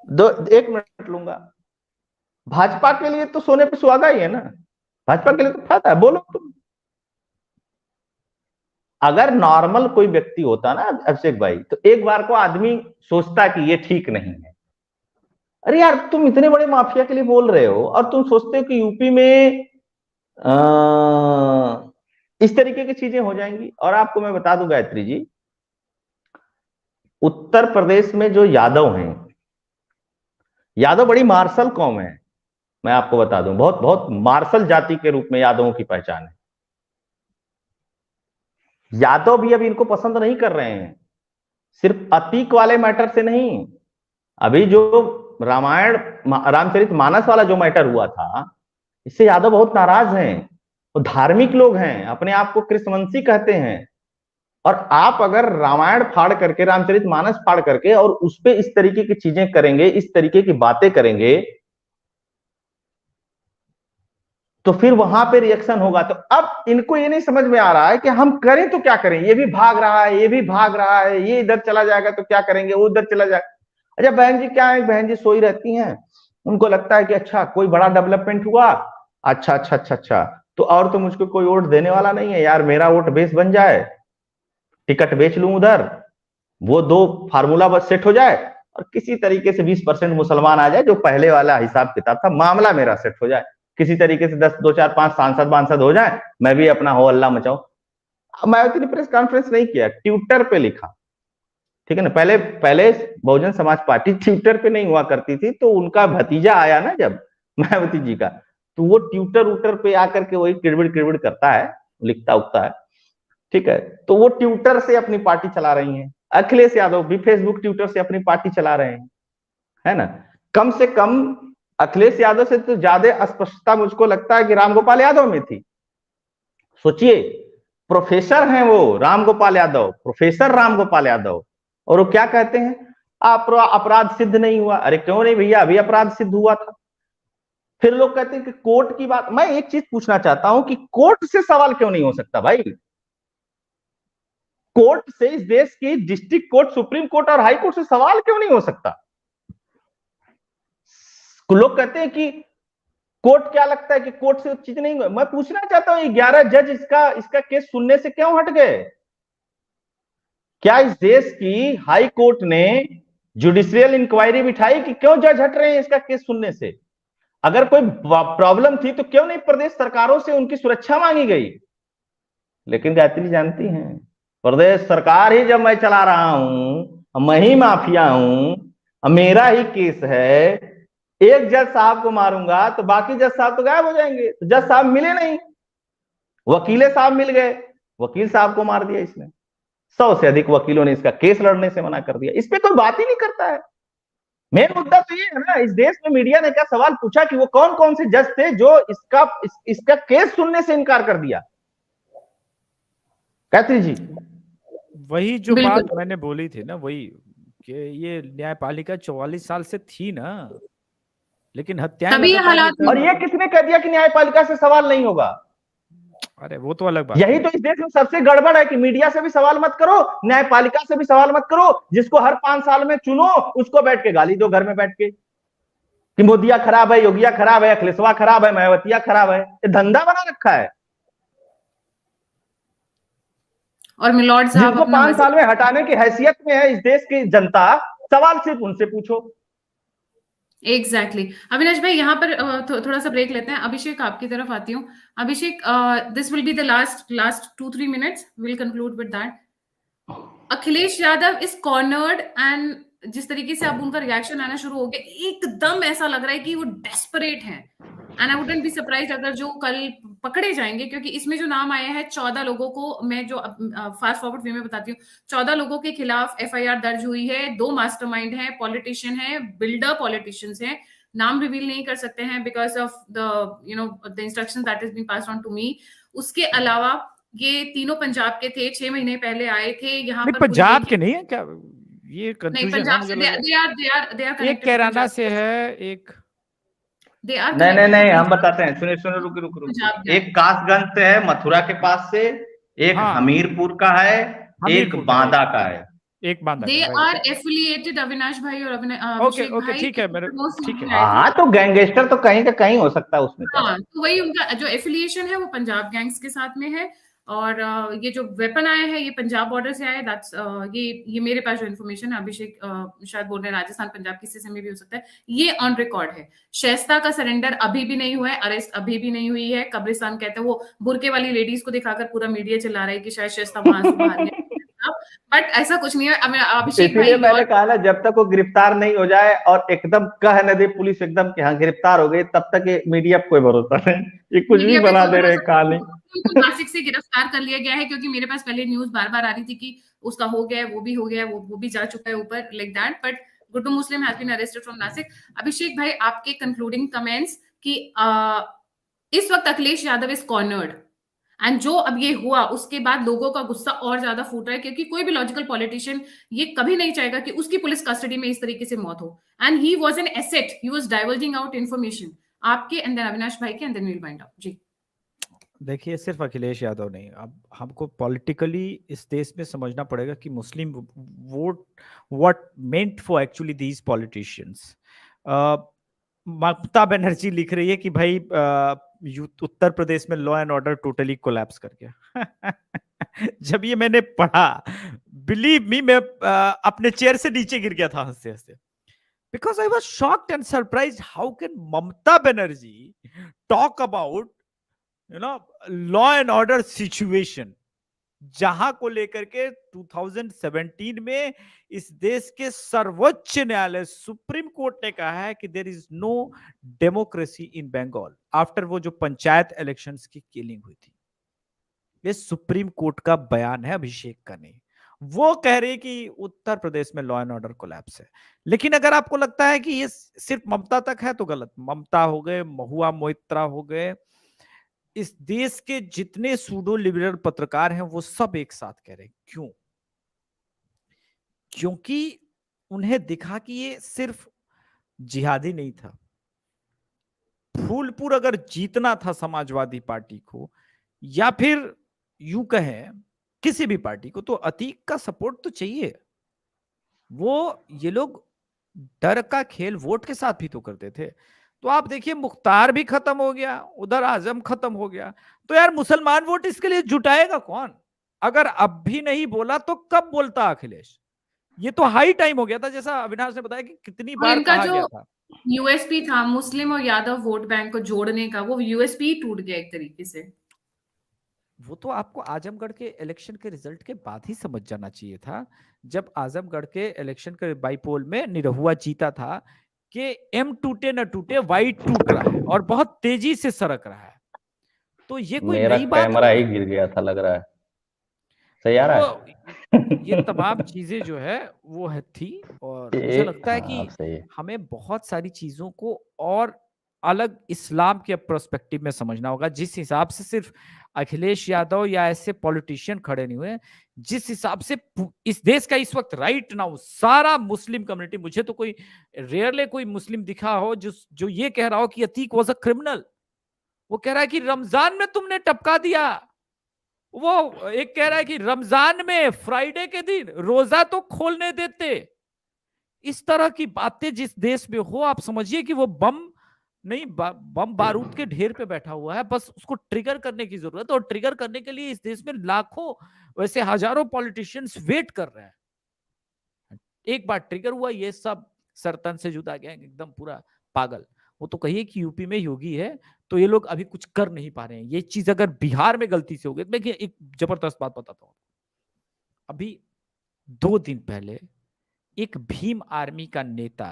दो एक मिनट लूंगा। भाजपा के लिए तो सोने पे सुहागा ही है ना, भाजपा के लिए तो फायदा है, बोलो तुम। अगर नॉर्मल कोई व्यक्ति होता ना अभिषेक भाई, तो एक बार को आदमी सोचता कि ये ठीक नहीं है। अरे यार, तुम इतने बड़े माफिया के लिए बोल रहे हो, और तुम सोचते हो कि यूपी में इस तरीके की चीजें हो जाएंगी। और आपको मैं बता दूं गायत्री जी, उत्तर प्रदेश में जो यादव हैं, यादव बड़ी मार्शल कौम है। मैं आपको बता दूं, बहुत बहुत मार्शल जाति के रूप में यादवों की पहचान है। यादव भी अभी इनको पसंद नहीं कर रहे हैं, सिर्फ अतीक वाले मैटर से नहीं। अभी जो रामायण रामचरित मानस वाला जो मैटर हुआ था, इससे यादव बहुत नाराज हैं। वो धार्मिक लोग हैं, अपने आप को कृष्णवंशी कहते हैं। और आप अगर रामायण फाड़ करके, रामचरित मानस फाड़ करके, और उस पर इस तरीके की चीजें करेंगे, इस तरीके की बातें करेंगे, तो फिर वहां पे रिएक्शन होगा। तो अब इनको ये नहीं समझ में आ रहा है कि हम करें तो क्या करें। ये भी भाग रहा है, ये भी भाग रहा है, ये इधर चला जाएगा तो क्या करेंगे, वो उधर चला जाएगा। अच्छा, बहन जी क्या है, बहन जी सोई रहती हैं, उनको लगता है कि अच्छा कोई बड़ा डेवलपमेंट हुआ, अच्छा अच्छा अच्छा अच्छा, तो और तो मुझको कोई वोट देने वाला नहीं है यार, मेरा वोट बेस बन जाए, टिकट बेच लूं उधर, वो दो फार्मूला बस सेट हो जाए, और किसी तरीके से 20% मुसलमान आ जाए, जो पहले वाला हिसाब किताब था, मामला मेरा सेट हो जाए, किसी तरीके से 10 2 4 5 सांसद वांसद हो जाए, मैं भी अपना हो अल्लाह मचाऊं। मायावती ने प्रेस कॉन्फ्रेंस नहीं किया, ट्विटर पे लिखा। ठीक है ना, पहले पहले बहुजन समाज पार्टी ट्विटर पे नहीं हुआ करती थी, तो उनका भतीजा आया ना जब, मायावती जी का, तो वो ट्विटर उटर पे आकर के वही किड़बिड़ किड़बिड़ करता है, लिखता उगता है। ठीक है, तो वो ट्विटर से अपनी पार्टी चला रही हैं। अखिलेश यादव भी फेसबुक ट्विटर से अपनी पार्टी चला रहे हैं, है ना। कम से कम अखिलेश यादव से तो ज्यादा अस्पष्टता मुझको लगता है कि रामगोपाल यादव में थी। सोचिए, प्रोफेसर हैं वो रामगोपाल यादव, प्रोफेसर रामगोपाल यादव, और वो क्या कहते हैं, अपराध सिद्ध नहीं हुआ। अरे क्यों नहीं भैया, अभी अपराध सिद्ध हुआ था। फिर लोग कहते हैं कि कोर्ट की बात। मैं एक चीज पूछना चाहता हूं कि कोर्ट से सवाल क्यों नहीं हो सकता भाई? कोर्ट से, इस देश की डिस्ट्रिक्ट कोर्ट, सुप्रीम कोर्ट और हाई कोर्ट से सवाल क्यों नहीं हो सकता? लोग कहते हैं कि कोर्ट, क्या लगता है कि कोर्ट से चीज नहीं हुई। मैं पूछना चाहता हूं, 11 जज इसका केस सुनने से क्यों हट गए? क्या इस देश की हाई कोर्ट ने जुडिशियल इंक्वायरी बिठाई कि क्यों जज हट रहे हैं इसका केस सुनने से? अगर कोई प्रॉब्लम थी तो क्यों नहीं प्रदेश सरकारों से उनकी सुरक्षा मांगी गई? लेकिन गायत्री जानती हैं, प्रदेश सरकार ही जब मैं चला रहा हूं, मैं ही माफिया हूं, मेरा ही केस है, एक जज साहब को मारूंगा तो बाकी जज साहब तो गायब हो जाएंगे। तो जज साहब मिले नहीं, वकीले साहब मिल गए, वकील साहब को मार दिया इसने। 100 से अधिक वकीलों ने इसका केस लड़ने से मना कर दिया। इस पे कोई बात ही नहीं करता है। मेन मुद्दा तो ये है ना, इस देश में मीडिया ने क्या सवाल पूछा कि वो कौन कौन से जज थे जो इसका केस सुनने से इनकार कर दिया। गायत्री जी, वही जो बिल्कुल। बात मैंने बोली थी ना, वही कि ये न्यायपालिका 44 साल से थी ना, लेकिन हत्याएं तभी ये लगातार हालात होती और हैं। ये किसने कह दिया कि न्यायपालिका से सवाल नहीं होगा? अरे वो तो अलग बात यही है। तो इस देश में सबसे गड़बड़ है कि मीडिया से भी सवाल मत करो, न्यायपालिका से भी सवाल मत करो। जिसको हर 5 साल में चुनो उसको बैठ के गाली दो घर में बैठ के कि मोदिया खराब है, योगिया खराब है, अखिलेशवा खराब है, मायावतिया खराब है। ये धंधा बना रखा है। और मिलॉर्ड साहब जिनको अपना 5 साल में हटाने की हैसियत में है इस देश की जनता, सवाल सिर्फ उनसे पूछो। एग्जैक्टली अविनाश भाई, यहाँ पर थोड़ा सा ब्रेक लेते हैं। अभिषेक आपकी तरफ आती हूँ। Abhishek, this will be the last 2-3 minutes, will conclude with that. Akhilesh Yadav is cornered and जिस तरीके से अब उनका रिएक्शन आना शुरू हो गया, एकदम ऐसा लग रहा है कि वो डेस्परेट हैं। And I wouldn't be surprise अगर जो कल पकड़े जाएंगे, क्योंकि इसमें जो नाम आए हैं 14 लोगों को, मैं जो फास्ट फॉरवर्ड वे में बताती हूँ, 14 लोगों के खिलाफ एफआईआर दर्ज हुई है। 2 मास्टरमाइंड हैं, पॉलिटिशियन हैं, बिल्डर पॉलिटिशियंस हैं। नाम रिवील नहीं कर सकते हैं because of the instructions that is being passed on to me. उसके अलावा ये तीनों पंजाब के थे, 6 महीने पहले आए थे यहाँ पर। पंजाब के नहीं है क्या? ये नहीं, कंफ्यूजन है पंजाब मुझे से लगा। they are एक connected to कैराना पंजाब। से है, एक They are नहीं नहीं connected to नहीं, हम पंजाब। बताते हैं, सुनिए सुनिए, रुक रुक रुक। पंजाब gang। एक कासगंज से है, मथुरा के पास से, एक हाँ। हमीरपुर का है, एक हमीरपुर का है, बांदा का है। एक बांदा They का, right? are affiliated, अविनाश भाई और ओके अभिषेक ओके, भाई। ठीक है मेरे, ठीक है। हाँ, तो गैंगस्टर तो कहीं का कहीं हो सकता है उसमें क्या? हाँ, तो वही उनका जो एफिलिएशन है वो पंजाब गैंग्स के साथ में है। और ये जो वेपन आया है ये पंजाब बॉर्डर से आया है। दैट्स ये मेरे पास जो इन्फॉर्मेशन है। अभिषेक शायद बोल रहे हैं राजस्थान पंजाब किसी से में भी हो सकता है। ये ऑन रिकॉर्ड है। शाइस्ता का सरेंडर अभी भी नहीं हुआ है, अरेस्ट अभी भी नहीं हुई है। कब्रिस्तान कहते हैं, वो बुरके वाली लेडीज को दिखाकर पूरा मीडिया चिल्ला रहा है कि शायद शाइस्ता वहां से बाहर नहीं, बट ऐसा कुछ नहीं है। अभिषेक भाई, इसीलिए मैंने कहा ना, जब तक वो गिरफ्तार नहीं हो जाए और एकदम कह न दे पुलिस एकदम कि हाँ गिरफ्तार हो गई, तब तक ये मीडिया पर कोई भरोसा नहीं। ये कुछ भी बना दे रहे कहानी। नासिक से गिरफ्तार कर लिया गया है, क्योंकि मेरे पास पहले न्यूज बार बार आ रही थी कि उसका हो गया है, वो भी हो गया है, वो भी जा चुका है ऊपर, like that. But Guddu Muslim has been arrested from Nashik. Abhishek भाई, आपके कंक्लूडिंग कमेंट्स कि इस वक्त Akhilesh Yadav is cornered, and जो अब ये हुआ उसके बाद लोगों का गुस्सा और ज्यादा फूट रहा है, क्योंकि कोई भी लॉजिकल पॉलिटिशियन ये कभी नहीं चाहेगा कि उसकी पुलिस कस्टडी में इस तरीके से मौत हो। And he was an asset, he was diverting out information. आपके एंड देन अविनाश भाई के, and then will wind up. जी देखिए, सिर्फ अखिलेश यादव नहीं, अब हमको पॉलिटिकली इस देश में समझना पड़ेगा कि मुस्लिम vote what meant for actually these politicians. Mamata Banerjee लिख रही है कि भाई उत्तर प्रदेश में law and order totally collapse कर गया। जब ये मैंने पढ़ा, बिलीव मी, मैं अपने चेयर से नीचे गिर गया था हंसते हंसते, because I was shocked and surprised how can Mamata Banerjee talk about law and order situation, जहां को लेकर के 2017 में इस देश के सर्वोच्च न्यायालय सुप्रीम कोर्ट ने कहा है कि there is no democracy in Bengal after वो जो पंचायत इलेक्शंस की किलिंग हुई थी। ये सुप्रीम कोर्ट का बयान है, अभिषेक का नहीं। वो कह रहे कि उत्तर प्रदेश में लॉ एंड ऑर्डर कोलैप्स है। लेकिन अगर आपको लगता है कि ये सिर्फ ममता तक है तो गलत। ममता हो गए, महुआ मोइत्रा हो गए, इस देश के जितने सूडो लिबरल पत्रकार हैं वो सब एक साथ कह रहे हैं। क्यों? क्योंकि उन्हें दिखा कि ये सिर्फ जिहादी नहीं था। फूलपुर अगर जीतना था समाजवादी पार्टी को, या फिर यूं कहें किसी भी पार्टी को, तो अतीक का सपोर्ट तो चाहिए। वो ये लोग डर का खेल वोट के साथ भी तो करते थे। तो आप देखिए, मुख्तार भी खत्म हो गया, उधर आजम खत्म हो गया, तो यार मुसलमान वोट इसके लिए जुटाएगा कौन? अगर अब भी नहीं बोला तो कब बोलता अखिलेश? ये तो हाई टाइम हो गया था, जैसा अविनाश ने बताया कि कितनी बार इनका कहा जो गया था। यूएसपी था मुस्लिम और यादव वोट बैंक को जोड़ने का, वो यूएसपी टूट गया एक तरीके से। वो तो आपको आजमगढ़ के इलेक्शन के रिजल्ट के बाद ही समझ जाना चाहिए था, जब आजमगढ़ के इलेक्शन के बाईपोल में निरहुआ जीता था कि एम टूटे न टूटे, वाई टूट रहा है और बहुत तेजी से सरक रहा है। तो ये कोई मेरा नई बात कैमरा नहीं ही है। गिर गया था लग रहा है। सही आ रहा तो ये है? तमाम चीजें जो है वो है थी, और मुझे लगता है हाँ, कि सही है। हमें बहुत सारी चीजों को और अलग इस्लाम के पर्सपेक्टिव में समझना होगा। जिस हिसाब से सिर्फ अखिलेश यादव या ऐसे पॉलिटिशियन खड़े नहीं हुए, जिस हिसाब से इस देश का इस वक्त राइट नाउ सारा मुस्लिम कम्युनिटी, मुझे तो कोई रेयरली कोई मुस्लिम दिखा हो जो ये कह रहा हो कि अतीक वाज अ क्रिमिनल। वो कह रहा है कि रमजान में तुमने टपका दिया, वो एक कह रहा है कि रमजान में फ्राइडे के दिन रोजा तो खोलने देते। इस तरह की बातें जिस देश में हो, आप समझिए कि वो बम नहीं, बम बारूद के ढेर पे बैठा हुआ है, बस उसको ट्रिगर करने की जरूरत है। और ट्रिगर करने के लिए इस देश में लाखों, वैसे हजारों पॉलिटिशियंस वेट कर रहे हैं। एक बार ट्रिगर हुआ, ये सब सरतन से जुदा गैंग एकदम पूरा पागल। वो तो कहिए कि यूपी में योगी है तो ये लोग अभी कुछ कर नहीं पा रहे हैं। ये चीज अगर बिहार में गलती से हो गई, मैं एक जबरदस्त बात बताता हूं। अभी 2 दिन पहले एक भीम आर्मी का नेता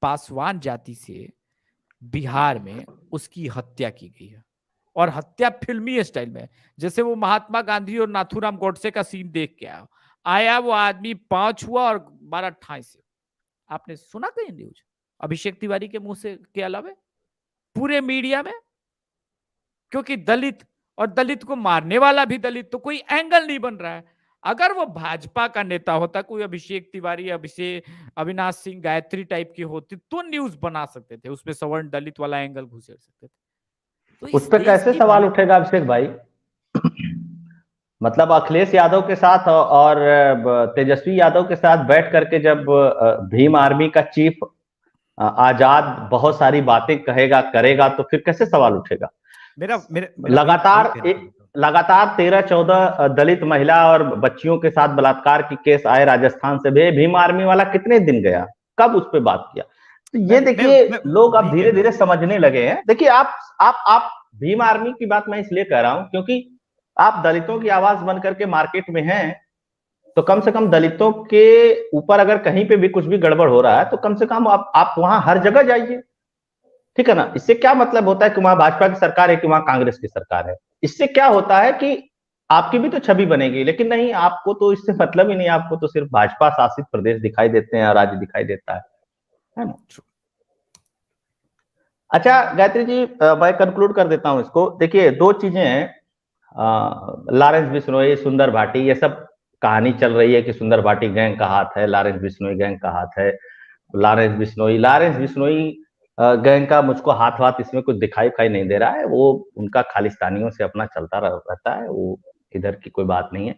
पासवान जाति से बिहार में उसकी हत्या की गई है, और हत्या फिल्मी स्टाइल में, जैसे वो महात्मा गांधी और नाथूराम गोडसे का सीन देख के आया वो आदमी पांव छुआ और मारा ठाई से। आपने सुना कहीं न्यूज अभिषेक तिवारी के मुंह से के अलावा पूरे मीडिया में? क्योंकि दलित और दलित को मारने वाला भी दलित, तो कोई एंगल नहीं बन रहा है। अगर वो भाजपा का नेता होता, कोई अभिषेक तिवारी, अविनाश सिंह गायत्री टाइप की होती, तो न्यूज बना सकते थे, उसमें सवर्ण दलित वाला एंगल घुसेड़ सकते थे। तो उस इस पर देश कैसे की सवाल उठेगा अभिषेक भाई? मतलब अखिलेश यादव के साथ और तेजस्वी यादव के साथ बैठ करके जब भीम आर्मी का चीफ आजाद बहुत सारी बातें कहेगा करेगा, तो फिर कैसे सवाल उठेगा? मेरा मेरा मेरा वही वही लगातार कहना चाहता हूँ। लगातार 13-14 दलित महिला और बच्चियों के साथ बलात्कार की केस आए राजस्थान से भी। भीम आर्मी वाला कितने दिन गया, कब उस पर बात किया? तो ये देखिए, मैं लोग अब वही धीरे कहना धीरे हूँ। समझने लगे हैं। देखिए, आप भीम आर्मी की बात मैं इसलिए कह रहा हूं क्योंकि आप दलितों की आवाज बन करके मार्केट में हैं, तो कम से कम दलितों के ऊपर अगर कहीं पे भी कुछ भी गड़बड़ हो रहा है तो कम से कम आप वहां हर जगह जाइए, ठीक है ना? इससे क्या मतलब होता है कि वहां भाजपा की सरकार है कि वहां कांग्रेस की सरकार है? इससे क्या होता है कि आपकी भी तो छवि बनेगी, लेकिन नहीं, आपको तो इससे मतलब ही नहीं। आपको तो सिर्फ भाजपा शासित प्रदेश दिखाई देते हैं और राज्य दिखाई देता है ना? अच्छा गायत्री जी, मैं कंक्लूड कर देता हूं इसको। देखिए, दो चीजें हैं। लॉरेंस बिश्नोई, सुंदर भाटी, ये सब कहानी चल रही है कि सुंदर भाटी गैंग का हाथ है, लॉरेंस बिश्नोई गैंग का हाथ है। लॉरेंस बिश्नोई गैंग का मुझको हाथ वाथ इसमें कुछ दिखाई नहीं दे रहा है। वो उनका खालिस्तानियों से अपना चलता रहता है, वो इधर की कोई बात नहीं है।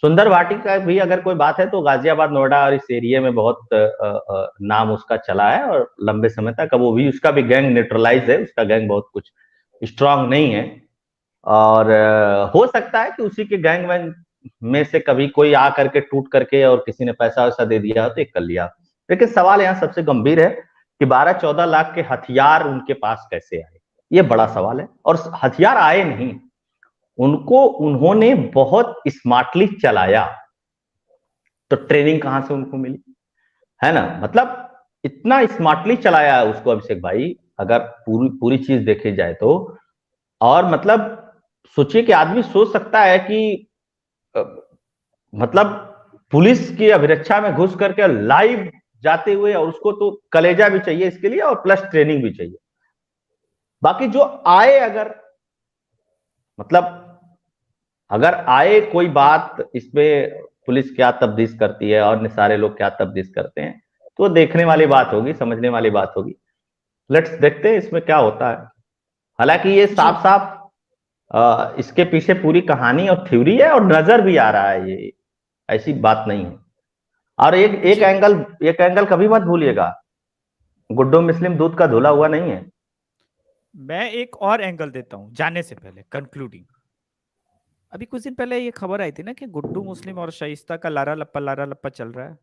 सुंदर भाटी का भी अगर कोई बात है तो गाजियाबाद, नोएडा और इस एरिया में बहुत नाम उसका चला है और लंबे समय तक। अब वो भी, उसका भी गैंग न्यूट्रलाइज है, उसका गैंग बहुत कुछ स्ट्रांग नहीं है। और हो सकता है कि उसी के गैंग वैंग में से कभी कोई आ करके टूट करके और किसी ने पैसा वैसा दे दिया तो एक कर लिया। लेकिन सवाल यहाँ सबसे गंभीर है कि 12-14 लाख के हथियार उनके पास कैसे आए, ये बड़ा सवाल है। और हथियार आए नहीं, उनको उन्होंने बहुत स्मार्टली चलाया। तो ट्रेनिंग कहां से उनको मिली, है ना? मतलब इतना स्मार्टली चलाया है उसको अभिषेक भाई, अगर पूरी पूरी चीज देखी जाए तो। और मतलब सोचिए कि आदमी सोच सकता है कि अ, मतलब पुलिस की अभिरक्षा में घुस करके लाइव जाते हुए, और उसको तो कलेजा भी चाहिए इसके लिए और प्लस ट्रेनिंग भी चाहिए। बाकी जो आए, अगर मतलब अगर आए कोई बात इसमें, पुलिस क्या तफ्तीश करती है और सारे लोग क्या तफ्तीश करते हैं, तो देखने वाली बात होगी, समझने वाली बात होगी। लेट्स देखते हैं इसमें क्या होता है। हालांकि ये जी। साफ साफ इसके पीछे पूरी कहानी और थ्योरी है और नजर भी आ रहा है, ये ऐसी बात नहीं है। और जी। एक एंगल कभी मत भूलिएगा, गुड्डू मुस्लिम दूध का धुला हुआ नहीं है। मैं एक और एंगल देता हूं जाने से पहले, कंक्लूडिंग। अभी कुछ दिन पहले ये खबर आई थी ना कि गुड्डू मुस्लिम और शाइस्ता का लारा लप्पा चल रहा है।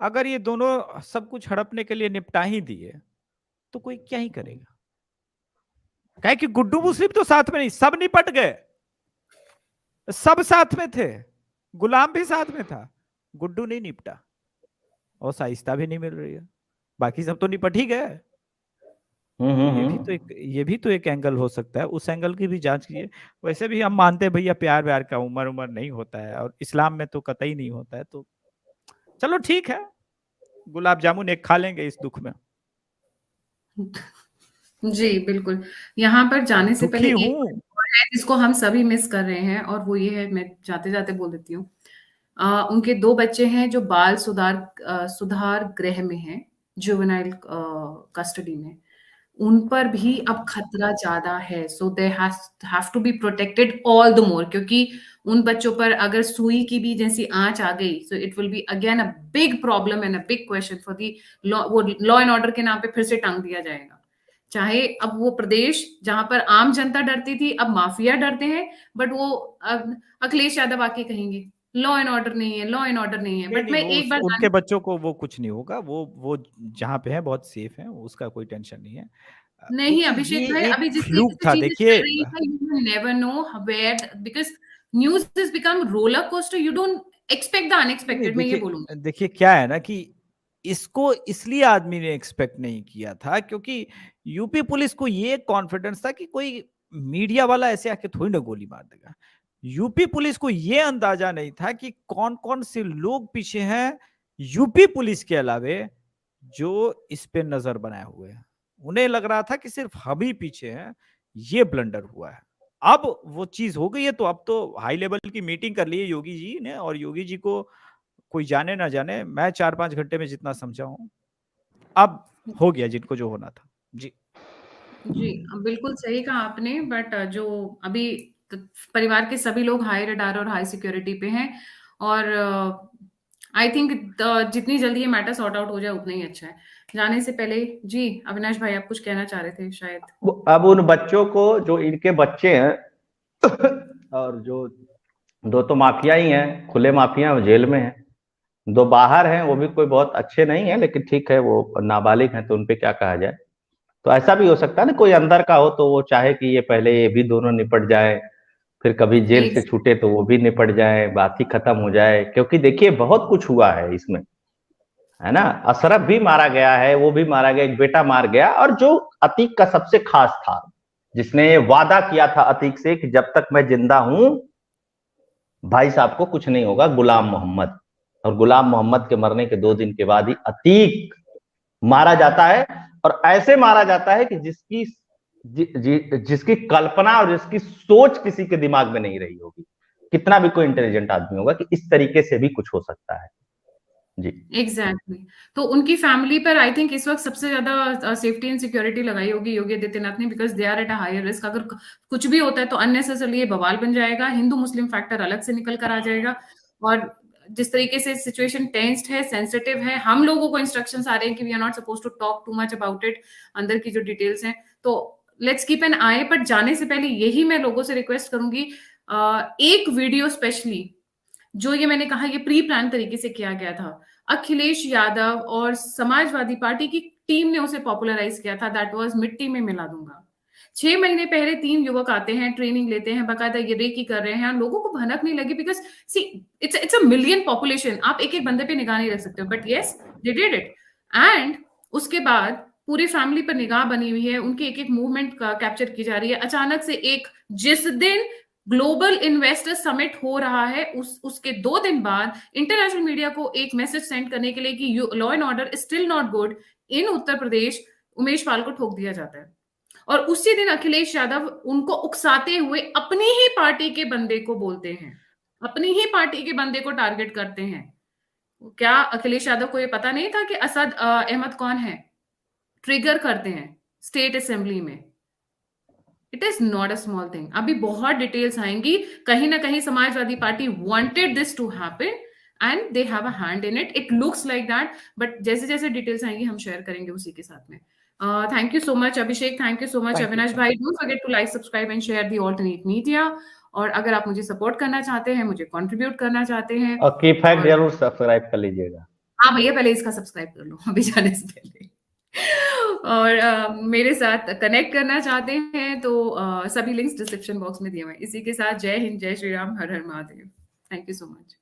अगर ये दोनों सब कुछ हड़पने के लिए निपटा ही दिए तो कोई क्या ही करेगा। कहे कि गुड्डू मुस्लिम तो साथ में नहीं, सब निपट गए, सब साथ में थे, गुलाम भी साथ में था, गुड्डू नहीं निपटा और शाइस्ता भी नहीं मिल रही है, बाकी सब तो निपट ही गए। तो ये भी तो एक एंगल हो सकता है, उस एंगल की भी जांच कीजिए। वैसे भी हम मानते हैं भैया प्यार व्यार का उम्र नहीं होता है, और इस्लाम में तो कतई नहीं होता है, तो चलो ठीक है, गुलाब जामुन एक खा लेंगे इस दुख में। जी बिल्कुल। यहाँ पर जाने से पहले दुखी एक हूँ। है जिसको हम सभी मिस कर रहे हैं, और वो ये है, मैं जाते जाते बोल देती हूँ, उनके 2 बच्चे हैं जो बाल सुधार गृह में हैं, जुवेनाइल कस्टडी में। उन पर भी अब खतरा ज्यादा है, so they have to be protected all the more, क्योंकि उन बच्चों पर अगर सुई की भी जैसी आंच आ गई, so it will be again a big problem and a big question for the वो लॉ एंड ऑर्डर के नाम पे फिर से टांग दिया जाएगा। चाहे अब वो प्रदेश जहां पर आम जनता डरती थी, अब माफिया डरते हैं, बट वो अखिलेश यादव आके कहेंगे लॉ एंड ऑर्डर नहीं है, लॉ एंड ऑर्डर नहीं है। नहीं बट नहीं, मैं वो एक बार उनके बच्चों को वो कुछ नहीं होगा, वो जहाँ पे है बहुत सेफ है, उसका कोई टेंशन नहीं है। नहीं देखिए अभिषेक ये भाई, एक अभी जिस तरीके फ्लूक से था, चीजें देखिए चल रही है, you never know where, because news is become roller coaster, you don't expect the नहीं अनएक्सपेक्टेड, मैं ये बोलूंगी। देखिए क्या है ना कि इसको इसलिए आदमी ने एक्सपेक्ट नहीं किया था क्योंकि यूपी पुलिस को ये कॉन्फिडेंस था कि कोई मीडिया वाला ऐसे आके थोड़ी ना गोली मार देगा। यूपी पुलिस को ये अंदाजा नहीं था कि कौन कौन से लोग पीछे हैं यूपी पुलिस के अलावे जो इस पे नजर बनाए हुए हैं। उन्हें लग रहा था कि सिर्फ हम ही पीछे हैं, ये ब्लंडर हुआ है। अब वो चीज हो गई है, तो अब तो हाई लेवल की मीटिंग कर ली है योगी जी ने, और योगी जी को कोई जाने ना जाने, मैं 4-5 घंटे में जितना समझा हूं, अब हो गया जिनको जो होना था। जी जी बिल्कुल सही कहा आपने, बट जो अभी परिवार के सभी लोग हाई रडार और हाई सिक्योरिटी पे हैं, और आई थिंक जितनी जल्दी ये मैटर सॉर्ट आउट हो जाए उतना ही अच्छा है। जाने से पहले जी अविनाश भाई, आप कुछ कहना चाह रहे थे शायद। अब उन बच्चों को, जो इनके बच्चे हैं और जो 2 तो माफिया ही हैं, खुले माफिया, जेल में हैं, 2 बाहर हैं, वो भी कोई बहुत अच्छे नहीं है, लेकिन ठीक है, वो नाबालिग हैं तो उनपे क्या कहा जाए। तो ऐसा भी हो सकता है ना, कोई अंदर का हो तो वो चाहे कि ये पहले ये भी दोनों निपट जाए, फिर कभी जेल एक से छूटे तो वो भी निपट जाए, बात ही खत्म हो जाए। क्योंकि देखिए बहुत कुछ हुआ है इसमें, है ना। अशरफ भी मारा गया है, वो भी मारा गया, एक बेटा मार गया, और जो अतीक का सबसे खास था, जिसने वादा किया था अतीक से कि जब तक मैं जिंदा हूं भाई साहब को कुछ नहीं होगा, गुलाम मोहम्मद। और गुलाम मोहम्मद के मरने के 2 दिन के बाद ही अतीक मारा जाता है, और ऐसे मारा जाता है कि जिसकी कल्पना और जिसकी सोच किसी के दिमाग में नहीं रही होगी, कितना भी कोई इंटेलिजेंट आदमी होगा, कि इस तरीके से भी कुछ हो सकता है। जी एग्जैक्टली तो उनकी फैमिली पर आई थिंक इस वक्त सबसे ज्यादा सेफ्टी एंड सिक्योरिटी लगाई होगी योगी आदित्यनाथ ने, because they are at a higher risk. अगर कुछ भी होता है तो अननेसेसरली बवाल बन जाएगा, हिंदू मुस्लिम फैक्टर अलग से निकल कर आ जाएगा। और जिस तरीके से सिचुएशन टेंस्ड है, सेंसिटिव है, हम लोगों को इंस्ट्रक्शंस आ रहे हैं कि we are not suppose to talk too much about it, अंदर की जो डिटेल्स हैं, तो let's keep an eye. But जाने से पहले यही मैं लोगों से रिक्वेस्ट करूंगी, एक वीडियो स्पेशली, जो ये मैंने कहा ये प्री प्लान तरीके से किया गया था, अखिलेश यादव और समाजवादी पार्टी की टीम ने उसे पॉपुलराइज किया था, दैट वाज मिट्टी में मिला दूंगा। 6 महीने पहले 3 युवक आते हैं, ट्रेनिंग लेते हैं, बाकायदा ये रेकी कर रहे हैं, लोगों को भनक नहीं लगी, because see it's a million population, आप एक एक बंदे पे निगाह नहीं रख सकते हो, but yes they did it. And उसके बाद पूरी फैमिली पर निगाह बनी हुई है, उनके एक एक मूवमेंट कैप्चर की जा रही है। अचानक से एक, जिस दिन ग्लोबल इन्वेस्टर समिट हो रहा है, उसके 2 दिन बाद इंटरनेशनल मीडिया को एक मैसेज सेंड करने के लिए कि law and order is still not good in Uttar Pradesh, Umesh Pal को ठोक दिया जाता है। और उसी दिन अखिलेश यादव उनको उकसाते हुए अपनी ही पार्टी के बंदे को बोलते हैं, अपनी ही पार्टी के बंदे को टारगेट करते हैं। क्या अखिलेश यादव को यह पता नहीं था कि असद अहमद कौन है? ट्रिगर करते हैं स्टेट असेंबली में। It is not a small thing. अभी बहुत डिटेल्स आएंगी, कहीं ना कहीं Samajwadi Party wanted this to happen and they have a hand in it, it looks like that, but जैसे जैसे डिटेल्स आएंगी हम शेयर करेंगे उसी के साथ में। Thank you so much Abhishek, thank you so much Avinash भाई। Don't forget to like, subscribe and share the alternate media. और अगर आप मुझे सपोर्ट करना चाहते हैं, मुझे कंट्रीब्यूट करना चाहते हैं, और की फैक्ट जरूर सब्सक्राइब कर लीजिएगा। हाँ भैया, पहले इसका सब्सक्राइब कर लो अभी जाने से पहले। और मेरे साथ कनेक्ट करना चाहते हैं तो सभी लिंक्स डिस्क्रिप्शन बॉक्स में दिए हुए हैं। इसी के साथ जय हिंद, जय श्री राम, हर हर Mahadev. Thank you so much.